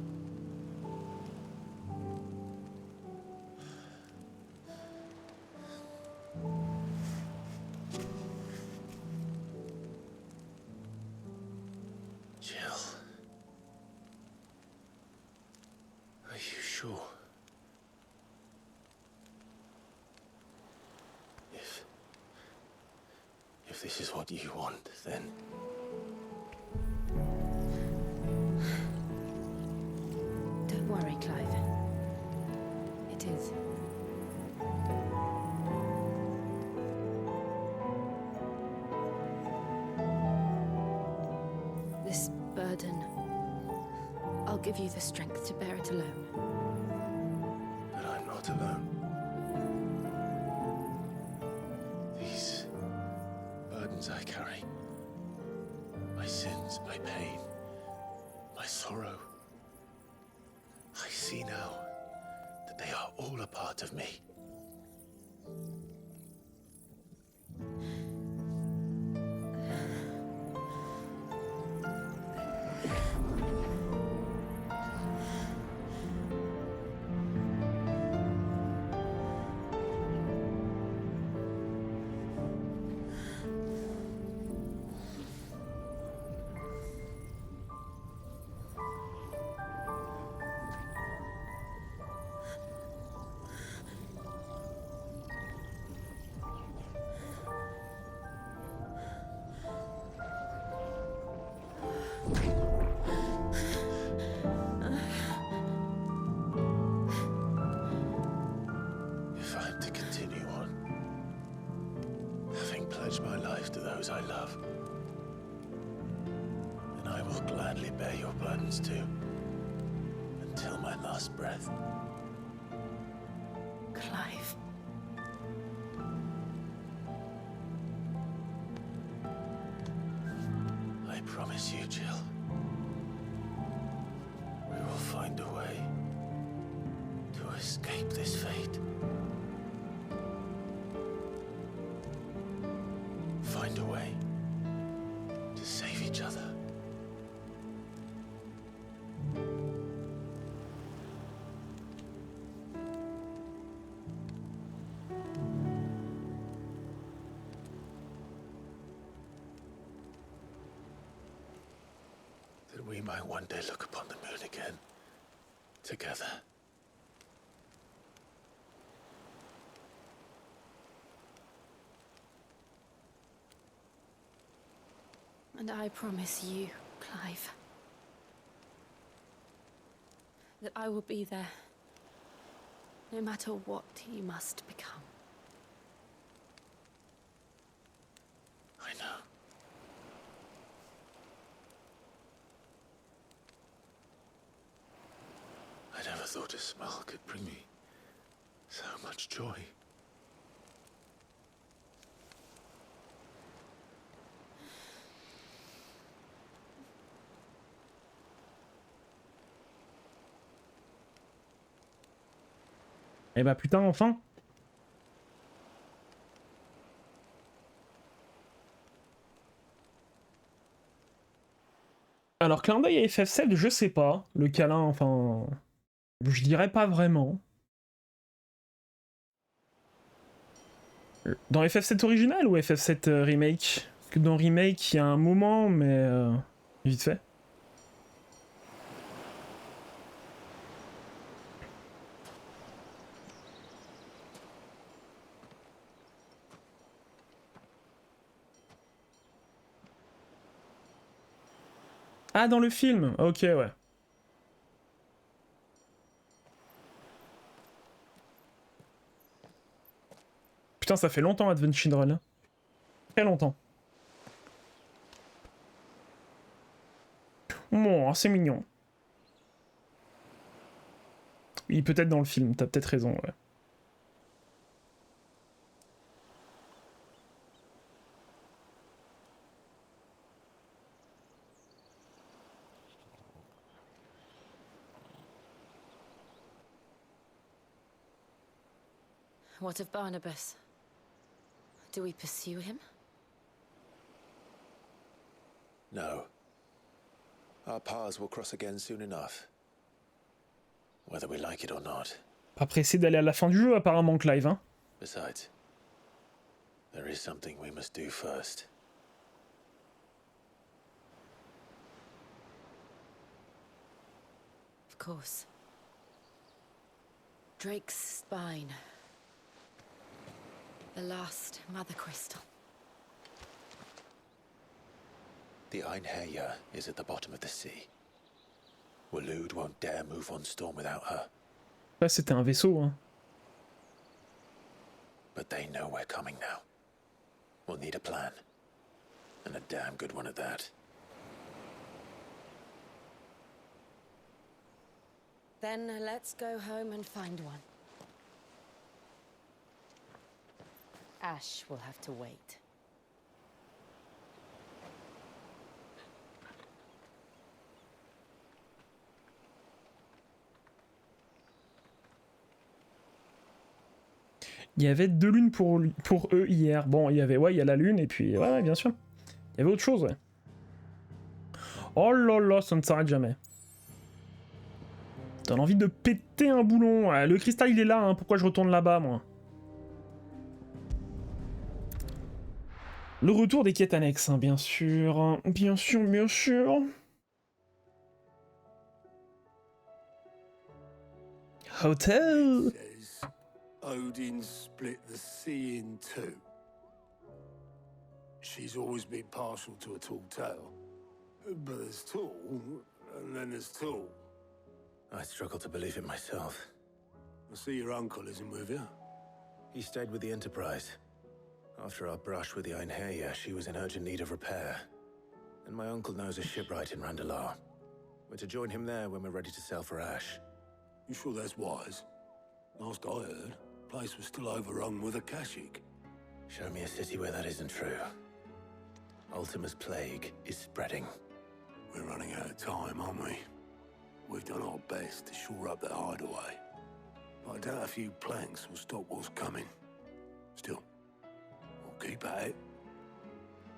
C: Jill. Are you sure? If this is what you want, then...
K: Don't worry, Clive. It is. This burden, I'll give you the strength to bear it alone.
C: But I'm not alone. These burdens I carry, my sins, my pain, my sorrow, I see now that they are all a part of me. If I'm to continue on, having pledged my life to those I love, then I will gladly bear your burdens too, until my last breath.
K: Clive.
C: I promise you, Jill, we will find a way to escape this fate. Find a way to save each other. That we might one day look upon the moon again, together.
K: And I promise you, Clive, that I will be there, no matter what you must become.
C: I know. I never thought a smile could bring me so much joy.
A: Eh bah putain, enfin! Alors, clin d'œil à FF7, je sais pas. Le câlin, enfin... Je dirais pas vraiment. Dans FF7 original ou FF7 remake? Parce que dans remake, il y a un moment, mais... vite fait. Ah, dans le film. Ok, ouais. Putain, ça fait longtemps Advent Children. Très longtemps. Bon, c'est mignon. Oui, peut-être dans le film, t'as peut-être raison, ouais.
K: What of Barnabas? Do we pursue him?
C: No. Our paths will cross again soon enough. Whether we like it or not.
A: Pas pressé d'aller à la fin du jeu apparemment, Clive, hein.
C: Besides, there is something we must do first.
K: Of course. Drake's spine. The last mother crystal.
C: The Einherja is at the bottom of the sea. Waloed won't dare move on Storm without her.
A: Là, c'était un vaisseau, hein.
C: But they know we're coming now. We'll need a plan. And a damn good one at that.
K: Then let's go home and find one. Ash will have to wait.
A: Il y avait 2 lunes pour eux hier. Bon, il y avait, ouais, il y a la lune, et puis, ouais, bien sûr. Il y avait autre chose, ouais. Oh là là, ça ne s'arrête jamais. T'as envie de péter un boulon. Ouais, le cristal, il est là, hein. Pourquoi je retourne là-bas, moi? Le retour des quêtes annexes, hein, bien sûr. Bien sûr, bien sûr. Hotel.
M: Odin split the sea in two. She's always been partial to a tall tale. But there's tall, and then there's tall.
C: I struggle to believe it myself.
M: I see your uncle isn't with you.
C: He stayed with the Enterprise. After our brush with the Einherja, she was in urgent need of repair. And my uncle knows a shipwright in Randalar. We're to join him there when we're ready to sail for Ash.
M: You sure that's wise? Last I heard, the place was still overrun with Akashic.
C: Show me a city where that isn't true. Ultima's plague is spreading.
M: We're running out of time, aren't we? We've done our best to shore up that hideaway. But I doubt a few planks will stop what's coming. Still, we'll keep at it.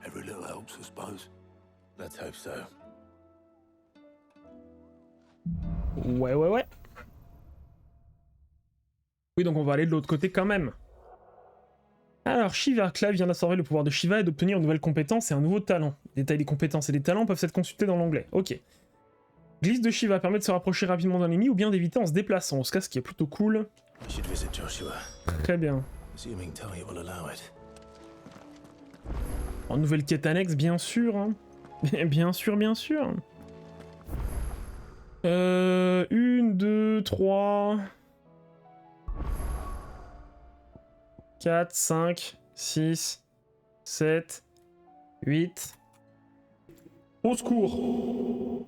M: Every little helps, I suppose.
C: Let's hope so.
A: Ouais, ouais, ouais. Oui, donc on va aller de l'autre côté quand même. Alors, Shiva, Clive vient d'absorber le pouvoir de Shiva et d'obtenir une nouvelle compétence et un nouveau talent. Les détails des compétences et des talents peuvent être consultés dans l'onglet. Ok. Glisse de Shiva permet de se rapprocher rapidement d'un ennemi ou bien d'éviter en se déplaçant. En ce cas, ce qui est plutôt cool. Très bien. En nouvelle quête annexe, bien sûr. Hein. Bien sûr, bien sûr. 1, 2, 3... 4, 5, 6, 7, 8... Au secours!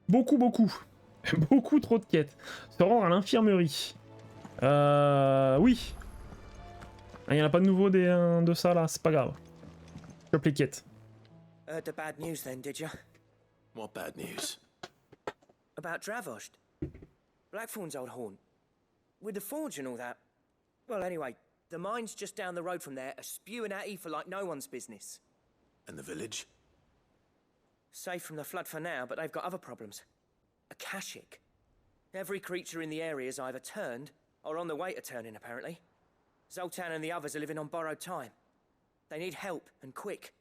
A: Beaucoup, beaucoup. Beaucoup trop de quêtes. Se rendre à l'infirmerie. Oui. Il n'y en a pas de nouveau de ça là, c'est pas grave. Chope les quêtes.
N: Heard the bad news then, did you?
C: What bad news?
N: About Dravost. Blackthorn's old haunt. With the forge and all that. Well, anyway, the mines just down the road from there are spewing out ether like no one's business.
C: And the village?
N: Safe from the flood for now, but they've got other problems. Akashic. Every creature in the area is either turned, or on the way to turning, apparently. Zoltan and the others are living on borrowed time. They need help, and quick.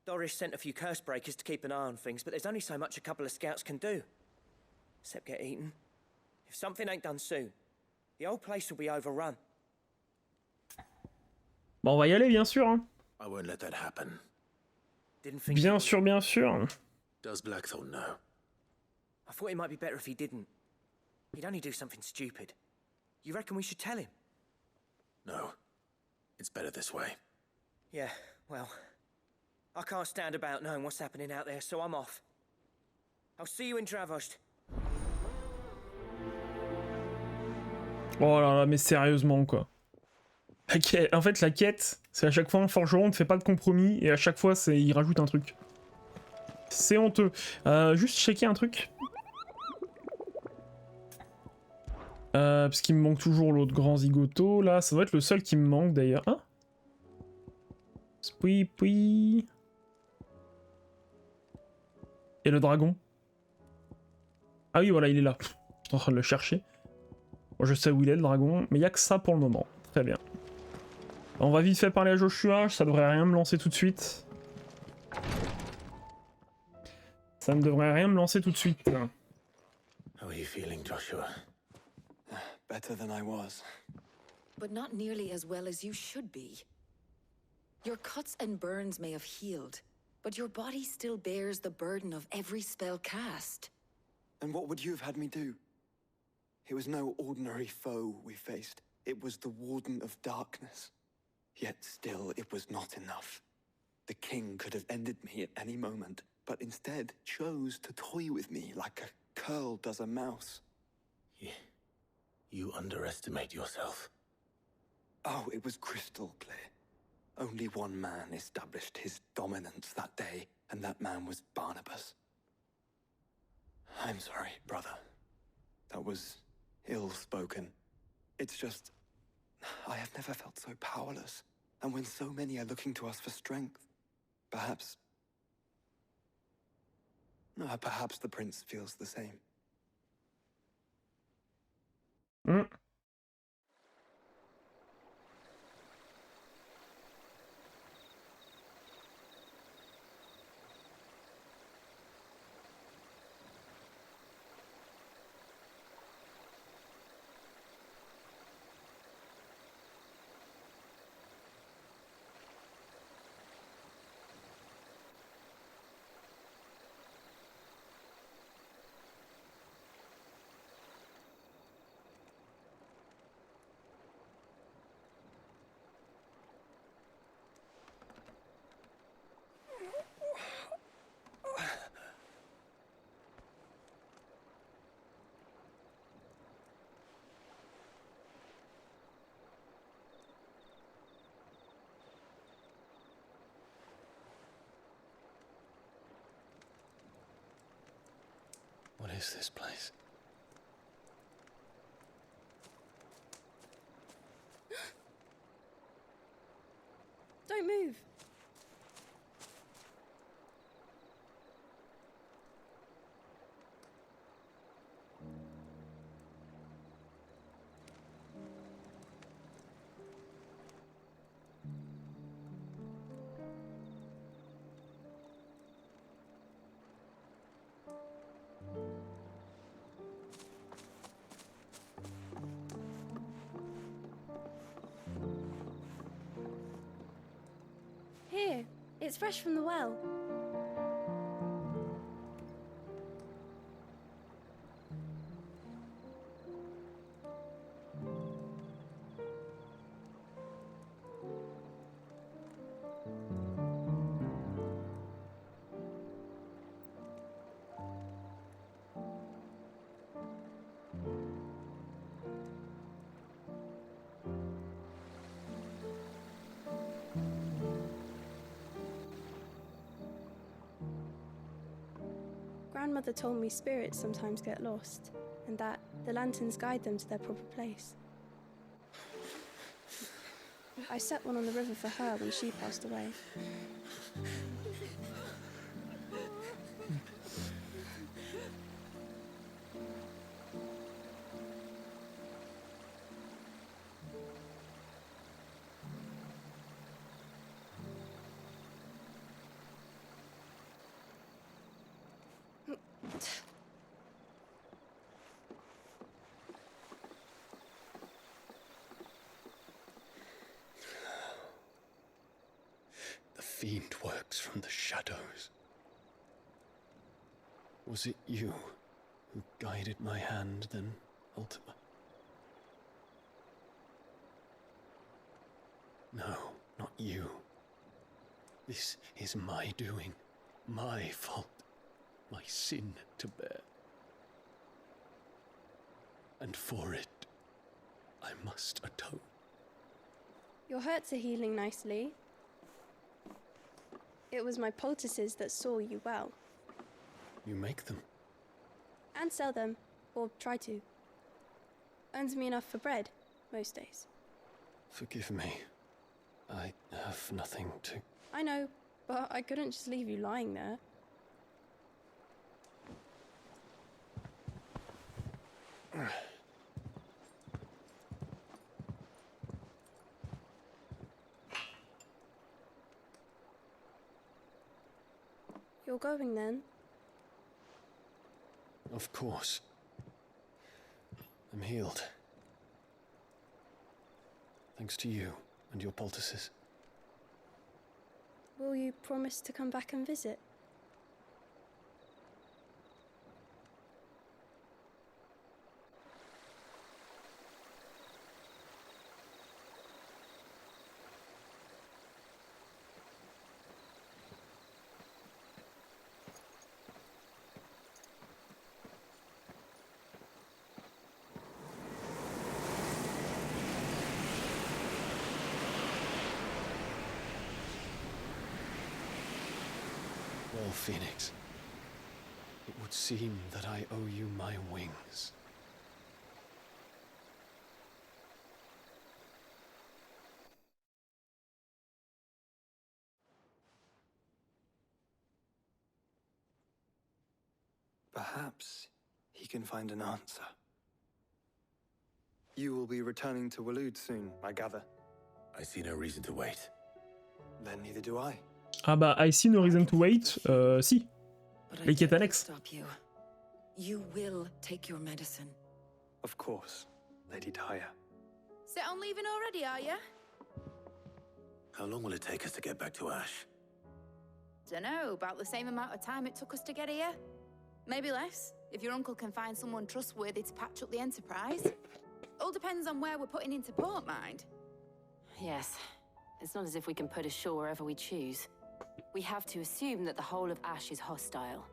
N: Doris sent a few curse breakers to keep an eye on things, but there's only so much a couple of scouts can do. Except get eaten. If something ain't done soon, the old place will be overrun.
A: Bon, on va y aller, bien sûr. Hein.
C: I won't let that happen.
A: Bien sûr, bien sûr.
C: Does Blackthorn know?
N: I thought it might be better if he didn't. He'd only do something stupid. You reckon we should tell him?
C: No. It's better this way.
N: Yeah, well... I can't stand about knowing what's happening out there, so I'm off. I'll see you in Dravost.
A: Oh là là, mais sérieusement, quoi. En fait, la quête, c'est à chaque fois un forgeron ne fait pas de compromis, et à chaque fois, il rajoute un truc. C'est honteux. Juste checker un truc. Parce qu'il me manque toujours l'autre grand zigoto, là. Ça doit être le seul qui me manque, d'ailleurs. Hein? Spoui. Et le dragon? Ah oui, voilà, il est là. Je suis en train de le chercher. Bon, je sais où il est, le dragon, mais il n'y a que ça pour le moment. Très bien. On va vite fait parler à Joshua, ça devrait rien me lancer tout de suite. Ça ne devrait rien me lancer tout de suite.
C: How are you feeling, Joshua?
D: Better than I was.
O: But not nearly as well as you should be. Your cuts and burns may have healed, but your body still bears the burden of every spell cast.
D: And what would you have had me do? It was no ordinary foe we faced. It was the Warden of Darkness. Yet still, it was not enough. The king could have ended me at any moment, but instead chose to toy with me like a curl does a mouse.
C: You underestimate yourself.
D: Oh, it was crystal clear. Only one man established his dominance that day, and that man was Barnabas. I'm sorry, brother. That was ill-spoken. It's just, I have never felt so powerless. And when so many are looking to us for strength, perhaps the prince feels the same.
J: What is this place?
K: Don't move. Here, it's fresh from the well. Grandmother told me spirits sometimes get lost, and that the lanterns guide them to their proper place. I set one on the river for her when she passed away.
J: The fiend works from the shadows. Was it you who guided my hand then, Ultima? No, not you. This is my doing, my fault, my sin to bear. And for it, I must atone.
K: Your hurts are healing nicely. It was my poultices that saw you well.
J: You make them?
K: And sell them, or try to. Earns me enough for bread, most days.
J: Forgive me. I have nothing to...
K: I know, but I couldn't just leave you lying there. You're going then?
G: Of course. I'm healed. Thanks to you and your poultices.
K: Will you promise to come back and visit?
G: Well, Phoenix, it would seem that I owe you my wings.
D: Perhaps he can find an answer. You will be returning to Waloed soon, I gather.
C: I see no reason to wait.
D: Then neither do I.
A: Ah bah, I see no reason to wait. Si. Les quêtes annexes.
O: Stop you. You will take your medicine.
D: Of course, Lady Daya.
B: Set on leaving already, are you?
C: How long will it take us to get back to Ash?
B: Dunno, about the same amount of time it took us to get here. Maybe less, if your uncle can find someone trustworthy to patch up the Enterprise. All depends on where we're putting into port, mind.
K: Yes. It's not as if we can put ashore wherever we choose. We have to assume that the whole of Ash is hostile,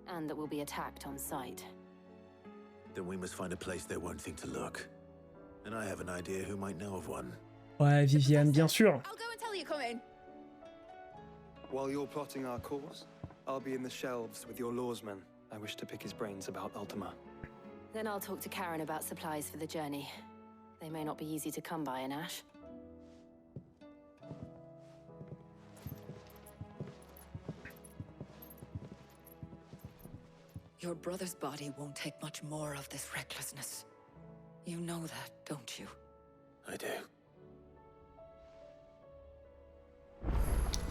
K: and that we'll be attacked on sight.
C: Then we must find a place they won't think to look. And I have an idea who might know of one.
A: Ouais, Viviane, bien sûr.
B: I'll go and tell you coming.
D: While you're plotting our course, I'll be in the shelves with your lawsman. I wish to pick his brains about Ultima.
K: Then I'll talk to Karen about supplies for the journey. They may not be easy to come by in Ash.
O: Your brother's body won't take much more of this recklessness. You know that, don't you?
C: I do.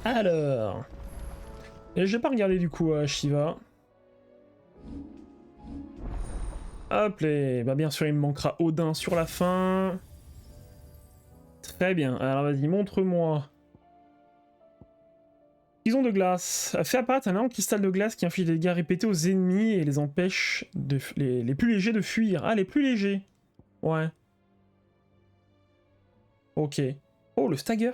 A: Alors... Et j'ai pas regardé du coup Shiva. Hop les... Bah bien sûr il me manquera Odin sur la fin. Très bien, alors vas-y montre-moi. Prison de glace. Fait apparaître un énorme cristal de glace qui inflige des dégâts répétés aux ennemis et les empêche de les plus légers de fuir. Ah, les plus légers. Ouais. Ok. Oh, le stagger.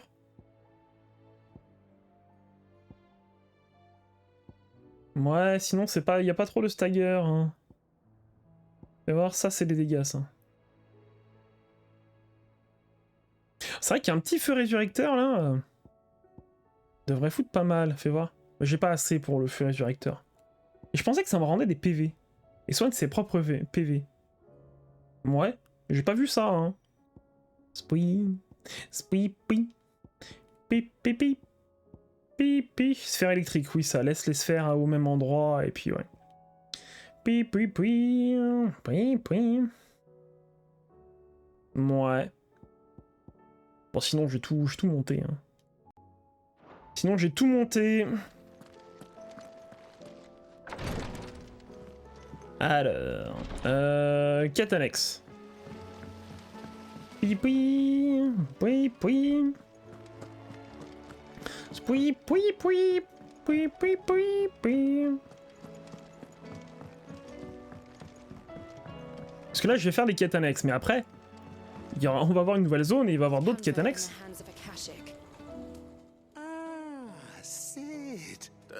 A: Ouais, sinon c'est pas... Y a pas trop de stagger. Hein. Fais voir, ça c'est des dégâts, ça. C'est vrai qu'il y a un petit feu résurrecteur, là. Devrait foutre pas mal, fais voir. J'ai pas assez pour le feu résurrecteur. Et je pensais que ça me rendait des PV. Et soigne ses propres PV. Ouais, j'ai pas vu ça, hein. Spoui. Spoui, pi. Pi, pi, pi. Pi, pi. Sphère électrique, oui, ça laisse les sphères au même endroit, et puis ouais. Pi, pi, pi. Pi, pi. Ouais. Bon, sinon, j'ai tout monté, hein. Sinon j'ai tout monté. Alors... quête annexe. Puis puis... Puis puis... Puis puis puis... Puis puis puis puis... Parce que là je vais faire des quêtes annexes, mais après... on va avoir une nouvelle zone et il va y avoir d'autres quêtes annexes.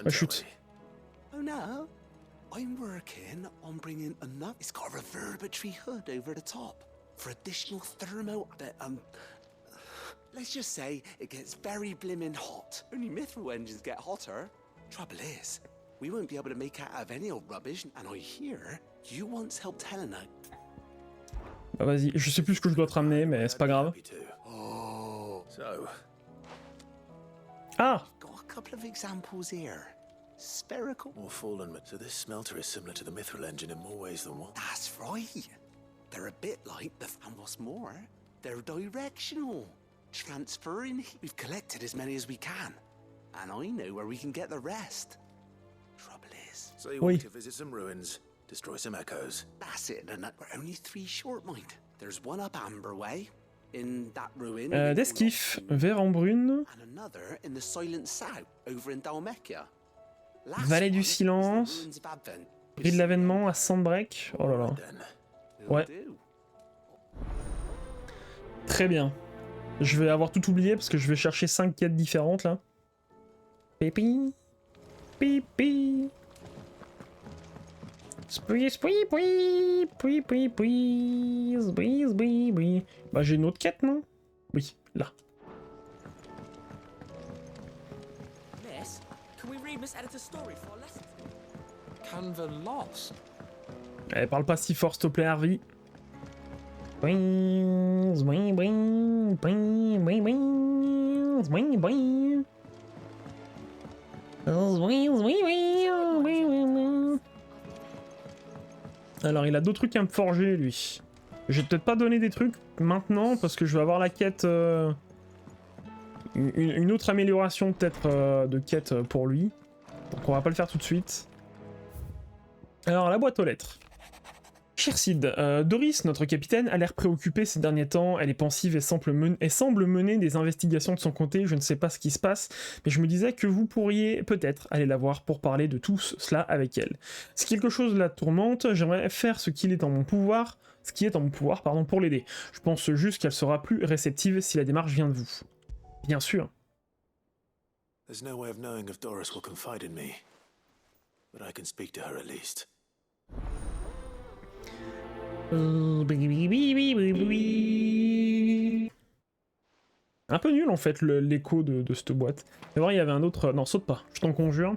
A: Ah, chute.
M: Oh no, I'm working on bringing enough. It's got a reverberatory hood over the top for additional thermo. But let's just say it gets very blimmin' hot. Only mithril engines get hotter. Trouble is, we won't be able to make out of any old rubbish. And I hear you once helped Helena.
A: Bah vas-y, je sais plus ce que je dois te ramener, mais c'est pas grave.
M: Oh, so.
A: Ah!
M: Got a couple of examples here. Spherical.
C: More fallen, so this smelter is similar to the mithril engine in more ways than one.
M: That's right.
P: They're a bit like and what's more, they're directional. Transferring. We've collected as many as we can. And I know where we can get the rest. Trouble is...
C: So you want me to visit some ruins, destroy some echoes?
P: That's it, and we're only 3 short, mind. There's one up Amber Way, in that ruin...
A: D'esquif, vert en brune.
P: And another in the Silent South, over in Dalmekia.
A: Vallée du silence. Prix de l'avènement à Sandbreak. Oh là là. Ouais. Très bien. Je vais avoir tout oublié parce que je vais chercher 5 quêtes différentes là. Pipi. Pipi. Bah j'ai une autre quête, non? Oui, là.
N: Miss, can we read Miss Editor's story for a lesson?
G: Canva lost.
A: Elle parle pas si fort, s'il te plaît, Harvey. Alors, il a d'autres trucs à me forger, lui. Je vais peut-être pas donner des trucs maintenant, parce que je vais avoir la quête... une autre amélioration, peut-être, de quête pour lui. Donc, on va pas le faire tout de suite. Alors, la boîte aux lettres. Cher Sid, Doris, notre capitaine, a l'air préoccupée ces derniers temps. Elle est pensive et semble mener des investigations de son côté. Je ne sais pas ce qui se passe, mais je me disais que vous pourriez peut-être aller la voir pour parler de tout cela avec elle. Si quelque chose la tourmente, j'aimerais faire ce qui est en mon pouvoir, pour l'aider. Je pense juste qu'elle sera plus réceptive si la démarche vient de vous. Bien sûr.
C: There's no way of knowing if Doris will confide in me, but I can speak to her at least.
A: Un peu nul en fait l'écho de cette boîte. Mais voir, il y avait un autre... Non, saute pas, je t'en conjure.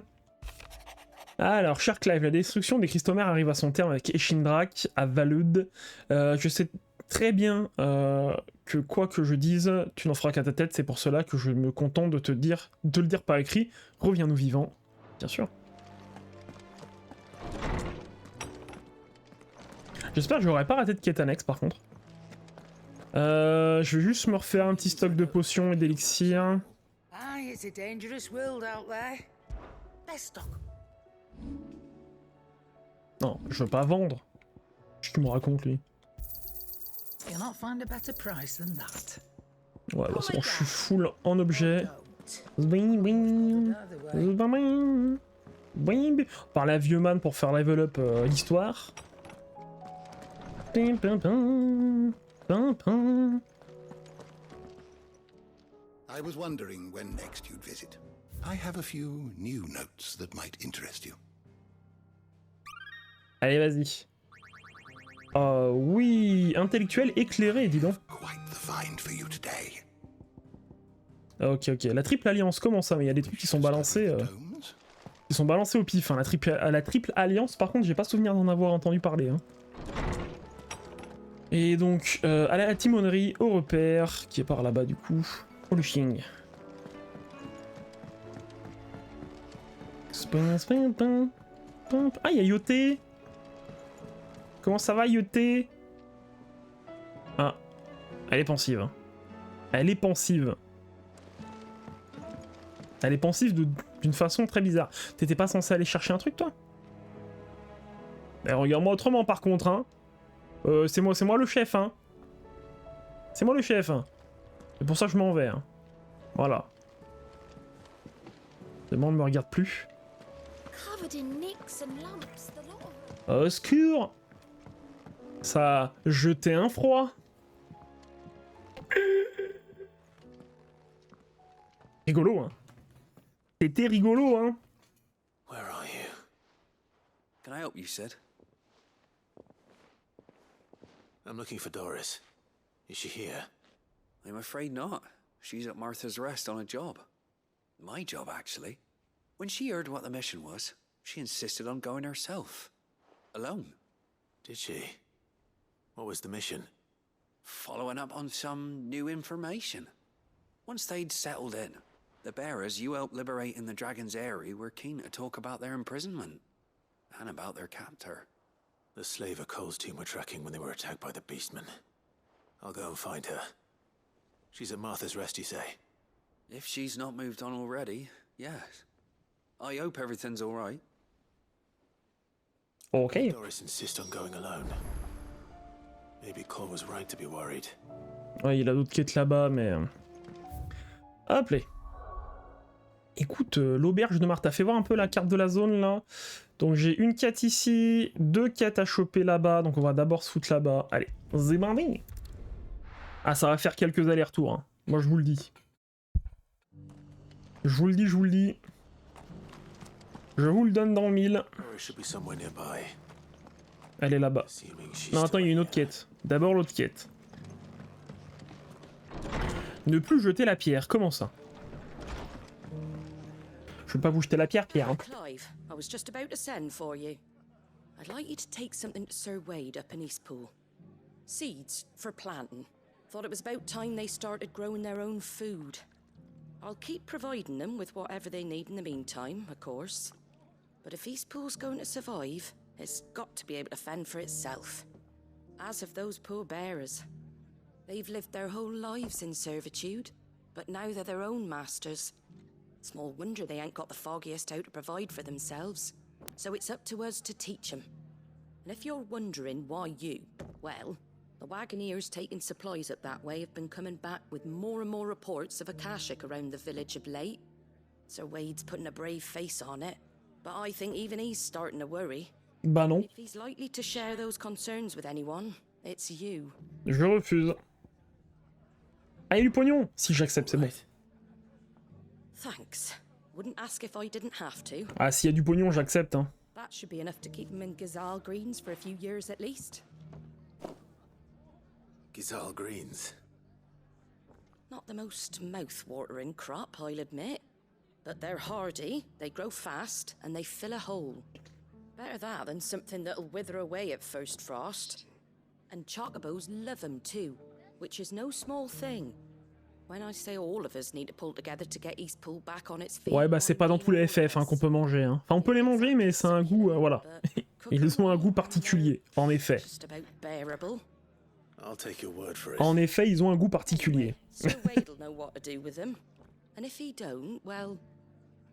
A: Alors, cher Clive, la destruction des Crystomères arrive à son terme avec Eshindrak à Valud. Je sais très bien que quoi que je dise, tu n'en feras qu'à ta tête. C'est pour cela que je me contente de le dire par écrit. Reviens-nous vivants, bien sûr. J'espère que j'aurai pas raté de quête annexe par contre. Je vais juste me refaire un petit stock de potions et d'élixirs. Non, je veux pas vendre. Qu'est-ce qu'il me raconte lui? Ouais, bah c'est bon, je suis full en objet. Par la vieux man pour faire level up l'histoire.
M: I was wondering when next you'd visit. I have a few new notes that might interest you.
A: Allez, vas-y. Oui, intellectuel éclairé, dis donc. Ok, la triple alliance, comment ça? Mais il y a des trucs qui sont balancés... au pif, hein. La triple alliance, par contre, j'ai pas souvenir d'en avoir entendu parler. Hein. Et donc, à la timonerie, au repère, qui est par là-bas du coup, au lushing. Ah, il y a Yoté. Comment ça va, Yoté? Ah, elle est pensive. Hein. Elle est pensive. Elle est pensive d'une façon très bizarre. T'étais pas censé aller chercher un truc, toi? Regarde-moi autrement, par contre, hein. C'est moi le chef, hein. C'est moi le chef, hein. C'est pour ça que je m'en vais, hein. Voilà. C'est bon, on ne me regarde plus. Au secours! Ça a jeté un froid. Rigolo, hein. C'était rigolo, hein.
C: Where are you?
G: Can I help you, Sid?
C: I'm looking for Doris. Is she here?
G: I'm afraid not. She's at Martha's Rest on a job. My job, actually. When she heard what the mission was, she insisted on going herself. Alone.
C: Did she? What was the mission?
G: Following up on some new information. Once they'd settled in, the bearers you helped liberate in the Dragon's Eyrie were keen to talk about their imprisonment. And about their captor.
C: The slaver Cole's team were tracking when they were attacked by the beastmen. I'll go and find her. She's at Martha's Rest, you say?
G: If she's not moved on already, yes. I hope everything's all right.
A: Ok.
C: Doris insists on going alone. Maybe Cole was right to be worried.
A: Ouais, il a d'autres quêtes là-bas, mais... Hop là. Écoute, l'auberge de Martha, fais voir un peu la carte de la zone, là. Donc j'ai une quête ici, 2 quêtes à choper là-bas, donc on va d'abord se foutre là-bas. Allez, zébandé. Ah, ça va faire quelques allers-retours, hein. Moi je vous le dis. Je vous le dis, je vous le dis. Je vous le donne dans 1000. Elle est là-bas. Non, attends, il y a une autre quête. D'abord l'autre quête. Ne plus jeter la pierre, comment ça? Je veux pas vous jeter la pierre, Pierre. Hein.
Q: Clive, I was just about to send for you. I'd like you to take something to Sir Wade up in Eastpool. Seeds for planting. Thought it was about time they started growing their own food. I'll keep providing them with whatever they need in the meantime, of course. But if Eastpool's going to survive, it's got to be able to fend for itself. As of those poor bearers. They've lived their whole lives in servitude, but now they're their own masters. Small wonder they ain't got the foggiest how to provide for themselves. So it's up to us to teach them. And if you're wondering why you, well, the wagoneers taking supplies up that way have been coming back with more and more reports of Akashic around the village of late. Sir Wade's putting a brave face on it, but I think even he's starting to worry.
A: Bah non.
Q: If he's likely to share those concerns with anyone, it's you.
A: Je refuse. Ah, il y a du pognon. Si j'accepte, c'est bon.
Q: Thanks. Wouldn't ask if I didn't have to.
A: Ah, s'il y a du pognon, j'accepte. Hein.
Q: That should be enough to keep him in Gazal Greens for a few years at least.
C: Gazal Greens?
Q: Not the most mouth-watering crop, I'll admit. But they're hardy, they grow fast, and they fill a hole. Better that than something that'll wither away at first frost. And chocobos love them too, which is no small thing. When I say all of us need to pull together to get Eastpool back on its feet.
A: Ouais, bah c'est pas dans tous les FF hein, qu'on peut manger. Hein. Enfin, on peut les manger, mais c'est un goût, voilà. Ils ont un goût particulier, en effet. En effet, ils ont un goût particulier.
Q: Sir Wade'll know what to do with them. And if he don't, well,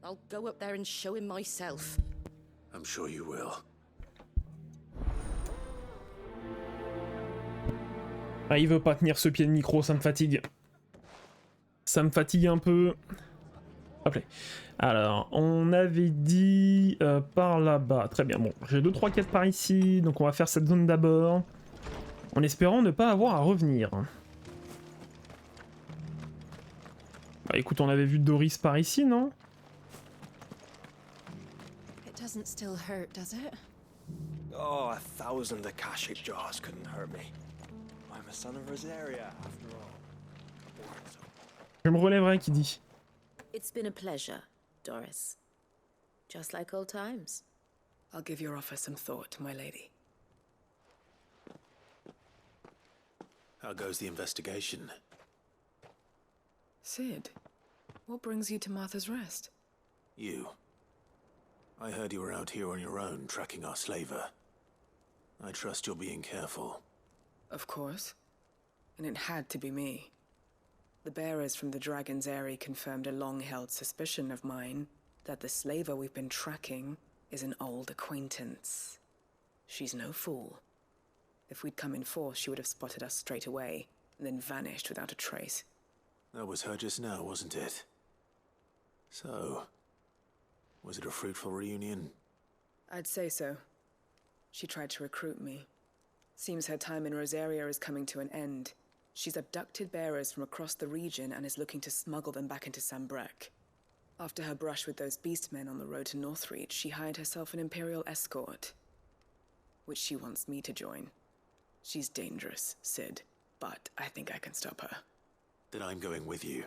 Q: I'll go up there and show him myself.
C: I'm sure you will.
A: Ah, il veut pas tenir ce pied de micro, ça me fatigue. Ça me fatigue un peu. Hop là. Alors, on avait dit par là-bas. Très bien, bon, j'ai 2-3 quêtes par ici, donc on va faire cette zone d'abord. En espérant ne pas avoir à revenir. Bah écoute, on avait vu Doris par ici, non?
B: It doesn't still hurt, does it?
N: Oh, 1,000 Akashic jars couldn't hurt me. I'm a son of Rosaria, after all.
A: Je me relèverai, qui dit.
K: It's been a pleasure, Doris. Just like old times.
R: I'll give your offer some thought, my lady.
C: How goes the investigation?
R: Sid, what brings you to Martha's Rest?
C: You. I heard you were out here on your own, tracking our slaver. I trust you're being careful.
R: Of course. And it had to be me. The bearers from the Dragon's Eyrie confirmed a long-held suspicion of mine that the slaver we've been tracking is an old acquaintance. She's no fool. If we'd come in force, she would have spotted us straight away, and then vanished without a trace.
C: That was her just now, wasn't it? So, was it a fruitful reunion?
R: I'd say so. She tried to recruit me. Seems her time in Rosaria is coming to an end. She's abducted bearers from across the region and is looking to smuggle them back into Sambrek. After her brush with those beastmen on the road to Northreach, she hired herself an Imperial escort, which she wants me to join. She's dangerous, Sid, but I think I can stop her.
C: Then I'm going with you.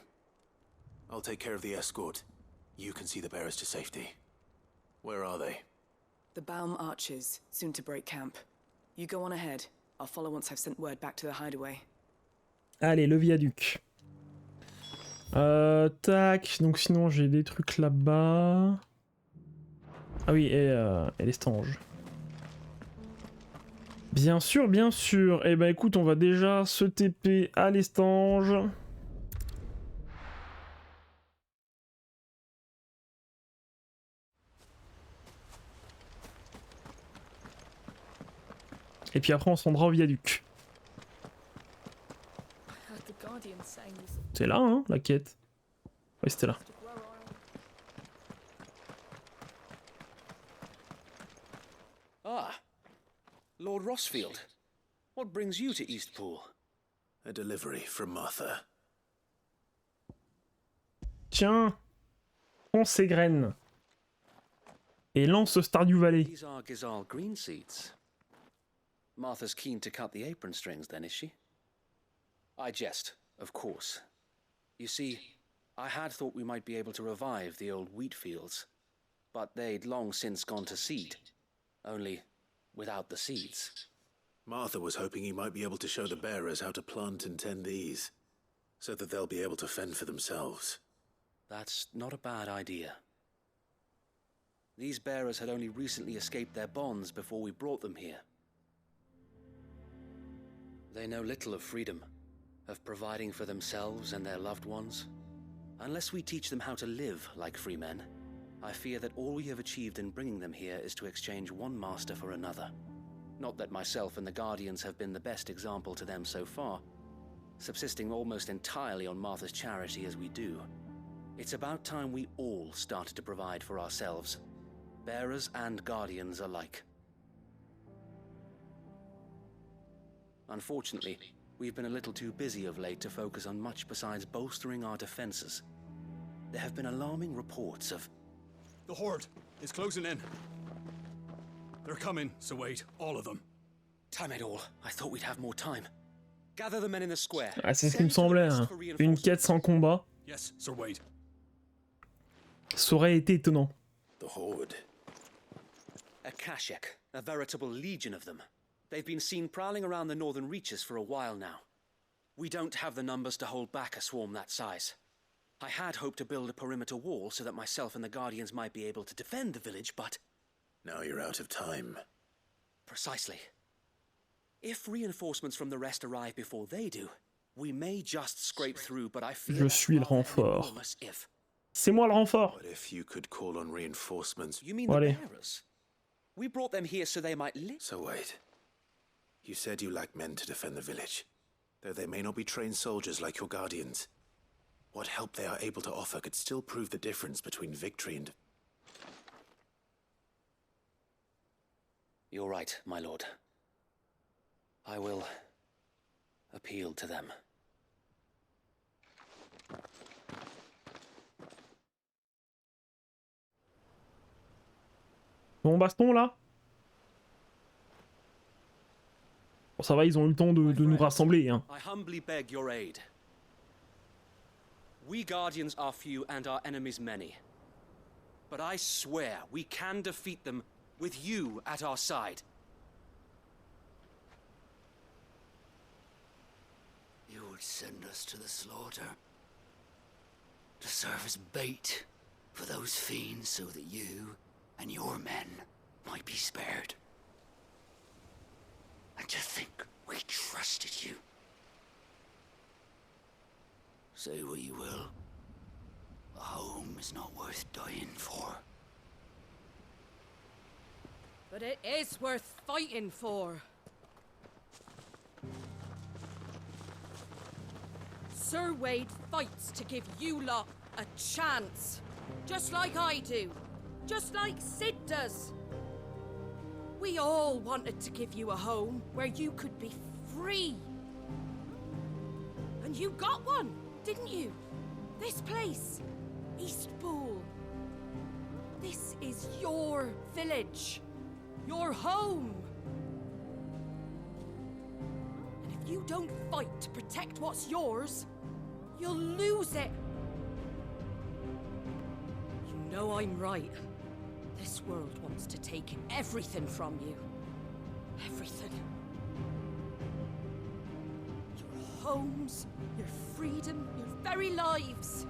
C: I'll take care of the escort. You can see the bearers to safety. Where are they?
R: The Baum Archers, soon to break camp. You go on ahead. I'll follow once I've sent word back to the hideaway.
A: Allez, le viaduc. Tac, donc sinon j'ai des trucs là-bas. Ah oui, et les stanges. Bien sûr, bien sûr. Eh ben écoute, on va déjà se TP à l'estange. Et puis après, on se rendra au viaduc. C'est là, hein, la quête. Ouais, c'était là.
G: Ah, Lord Rossfield. What brings you to Eastpool?
C: A delivery from Martha.
A: Tiens, prends ces graines. Et lance Stardew Valley.
G: These are Gizal green seeds. Martha's keen to cut the apron strings then, is she? I jest, of course. You see, I had thought we might be able to revive the old wheat fields, but they'd long since gone to seed. Only without the seeds.
C: Martha was hoping you might be able to show the bearers how to plant and tend these, so that they'll be able to fend for themselves.
G: That's not a bad idea. These bearers had only recently escaped their bonds before we brought them here. They know little of freedom, of providing for themselves and their loved ones. Unless we teach them how to live like free men, I fear that all we have achieved in bringing them here is to exchange one master for another. Not that myself and the Guardians have been the best example to them so far, subsisting almost entirely on Martha's charity as we do. It's about time we all started to provide for ourselves, bearers and Guardians alike. Unfortunately, we've been a little too busy of late to focus on much besides bolstering our defenses. There have been alarming reports of...
S: The Horde is closing in. They're coming, so wait, all of them.
G: Damn it all, I thought we'd have more time. Gather the men in the square.
A: Ah, c'est ce qui me semblait, hein. Une quête sans combat.
S: Yes, Sir Wade.
A: Ça aurait été étonnant.
C: The Horde.
G: A Kashek, a veritable legion of them. They've been seen prowling around the northern reaches for a while now. We don't have the numbers to hold back a swarm that size. I had hoped to build a perimeter wall so that myself and the Guardians might be able to defend the village, but...
C: Now you're out of time.
G: Precisely. If reinforcements from the rest arrive before they do, we may just scrape through, but I fear
A: Je suis le renfort. C'est moi le renfort.
C: What if you could call on reinforcements?
G: You mean the bearers? We brought them here so they might live.
C: So wait. You said you lack men to defend the village, though they may not be trained soldiers like your Guardians. What help they are able to offer could still prove the difference between victory and...
G: You're right, my lord. I will appeal to them.
A: Bon baston là. Bon ça va, ils ont eu le temps de nous rassembler, hein.
G: I humbly beg your aid. We Guardians are few and our enemies many. But I swear we can defeat them with you at our side.
T: You would send us to the slaughter, to serve as bait for those fiends so that you and your men might be spared. And to think we trusted you. Say what you will, a home is not worth dying for.
Q: But it is worth fighting for. Sir Wade fights to give you lot a chance. Just like I do. Just like Sid does. We all wanted to give you a home where you could be free. And you got one, didn't you? This place, Eastpool. This is your village. Your home. And if you don't fight to protect what's yours, you'll lose it. You know I'm right. This world wants to take everything from you. Everything. Your homes, your freedom, your very lives.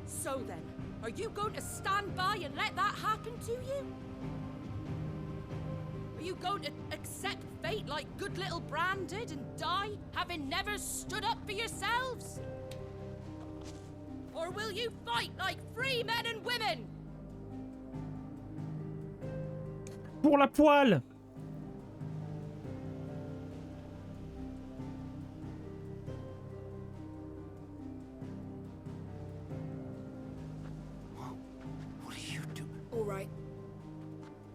Q: So then, are you going to stand by and let that happen to you? you going to accept fate like good little Bran did and die, having never stood up for yourselves? Or will you fight like free men and women?
A: Pour la poêle!
C: What are you doing?
U: All right.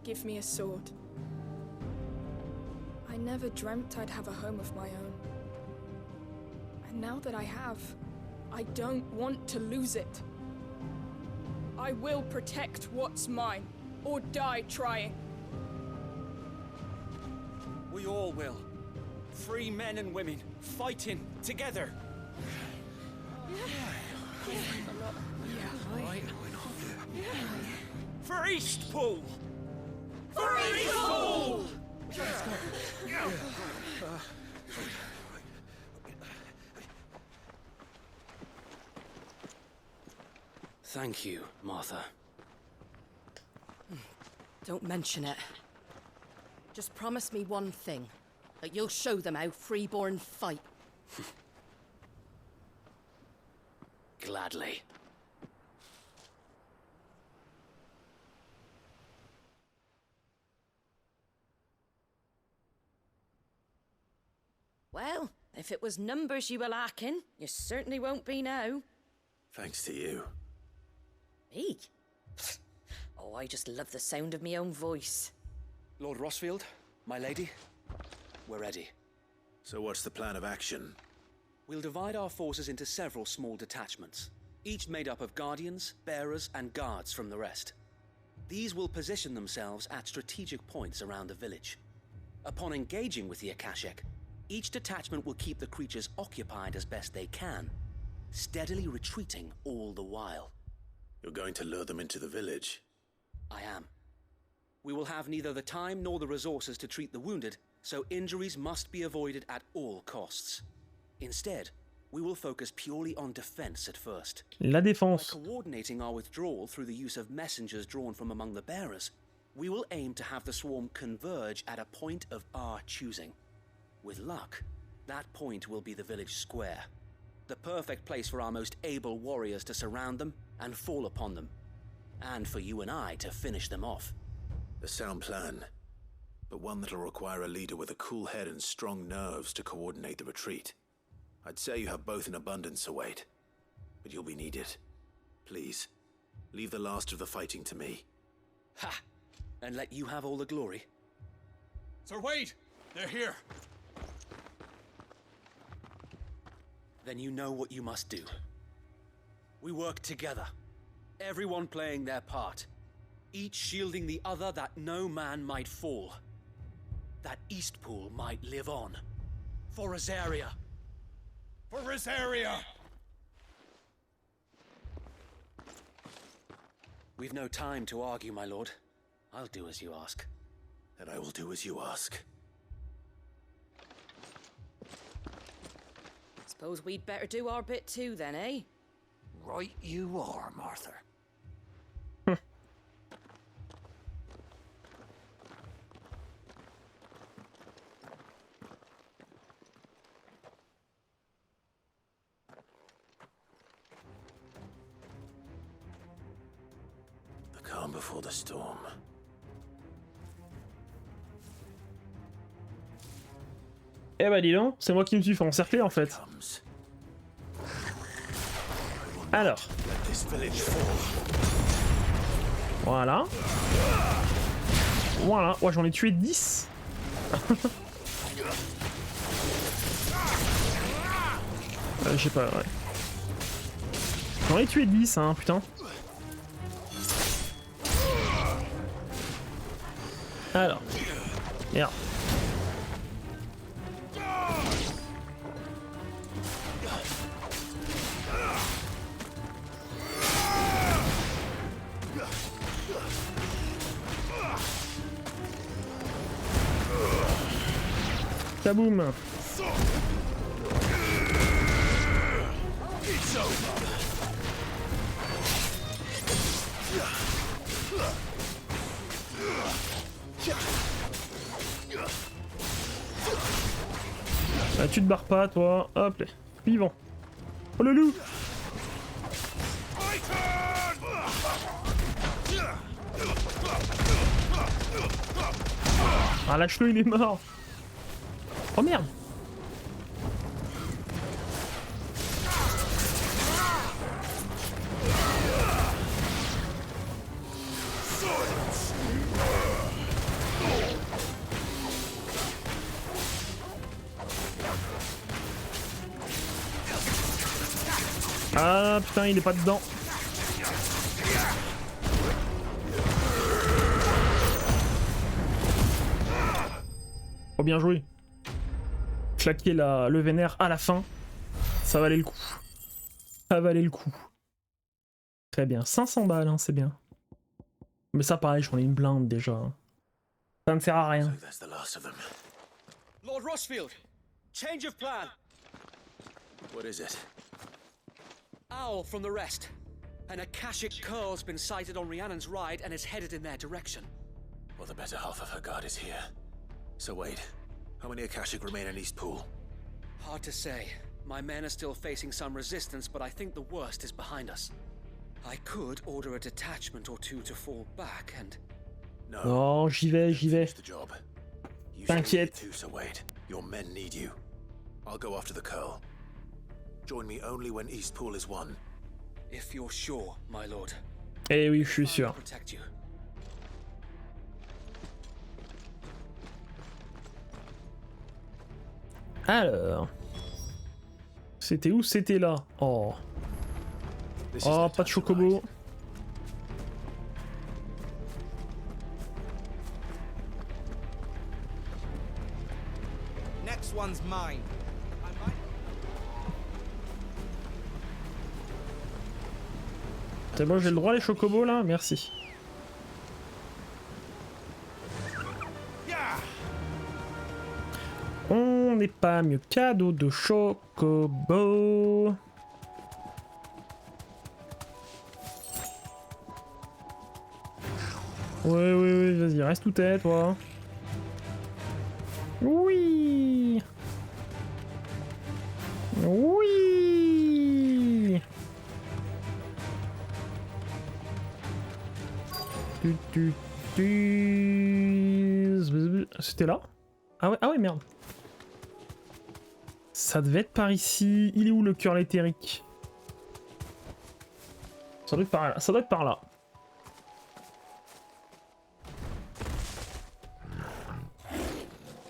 U: Give me a sword. I never dreamt I'd have a home of my own. And now that I have, I don't want to lose it. I will protect what's mine, or die trying.
N: We all will. Free men and women, fighting together. For Eastpool! For Eastpool!
G: Thank you, Martha.
Q: Don't mention it. Just promise me one thing. That you'll show them how freeborn fight.
G: Gladly.
Q: Well, if it was numbers you were lacking, you certainly won't be now.
C: Thanks to you.
Q: Me? Oh, I just love the sound of my own voice.
G: Lord Rossfield, my lady, we're ready.
C: So what's the plan of action?
G: We'll divide our forces into several small detachments, each made up of guardians, bearers, and guards from the rest. These will position themselves at strategic points around the village. Upon engaging with the Akashic, each detachment will keep the creatures occupied as best they can, steadily retreating all the while.
C: You're going to lure them into the village?
G: I am. We will have neither the time nor the resources to treat the wounded, so injuries must be avoided at all costs. Instead, we will focus purely on defense at first.
A: La défense.
G: By coordinating our withdrawal through the use of messengers drawn from among the bearers, we will aim to have the swarm converge at a point of our choosing. With luck, that point will be the village square, the perfect place for our most able warriors to surround them and fall upon them, and for you and I to finish them off.
C: A sound plan, but one that'll require a leader with a cool head and strong nerves to coordinate the retreat. I'd say you have both in abundance, Souquez, but you'll be needed. Please, leave the last of the fighting to me.
G: Ha! And let you have all the glory.
S: Sir Wade, they're here.
G: Then you know what you must do. We work together, everyone playing their part, each shielding the other that no man might fall, that Eastpool might live on. For Rosaria.
S: For Rosaria!
G: We've no time to argue, my lord. I'll do as you ask.
C: And I will do as you ask.
Q: Suppose we'd better do our bit too then, eh?
T: Right you are, Martha.
C: The calm before the storm.
A: Eh bah dis donc, c'est moi qui me suis fait encercler en fait. Alors. Voilà. Voilà. Ouais, j'en ai tué 10. Je sais pas, ouais. J'en ai tué 10, hein, putain. Alors. Merde. Taboum. Ah, tu te barres pas, toi. Hop, vivant. Oh le loup! Ah, lâche-le, il est mort. Oh merde! Ah putain, il est pas dedans. Oh bien joué. Claquer le vénère à la fin, ça valait le coup. Ça valait le coup. Très bien, 500 balles, hein, c'est bien. Mais ça pareil, j'en ai une blinde déjà. Ça ne sert à rien.
G: Lord Rossfield, change of plan.
C: What is it?
G: Owl from the rest. An Akashic curl's been sighted on Rhiannon's ride and is headed in their direction.
C: Well, the better half of her guard is here. So wait, how many Akashic remain in East Pool?
G: Hard to say. My men are still facing some resistance, but I think the worst is behind us. I could order a detachment or two to fall back and...
C: No.
A: Oh, j'y vais, j'y vais. T'inquiète.
C: So wait, your men need you. I'll go after the curl. Join me only when East Pool is won.
G: If you're sure, my lord.
A: Eh oui, je suis sûr.
G: Protect you.
A: Alors... C'était où? C'était là. Oh. Oh, pas de chocobo.
N: Next one's mine.
A: C'est bon, j'ai le droit les chocobos là? Merci. On n'est pas mieux cadeau de chocobo. Oui, vas-y, reste tout tête, toi. Oui. Oui. C'était là? Ah ouais, merde. Ça devait être par ici. Il est où le cœur éthérique? Ça doit être par là. Ça doit être par là.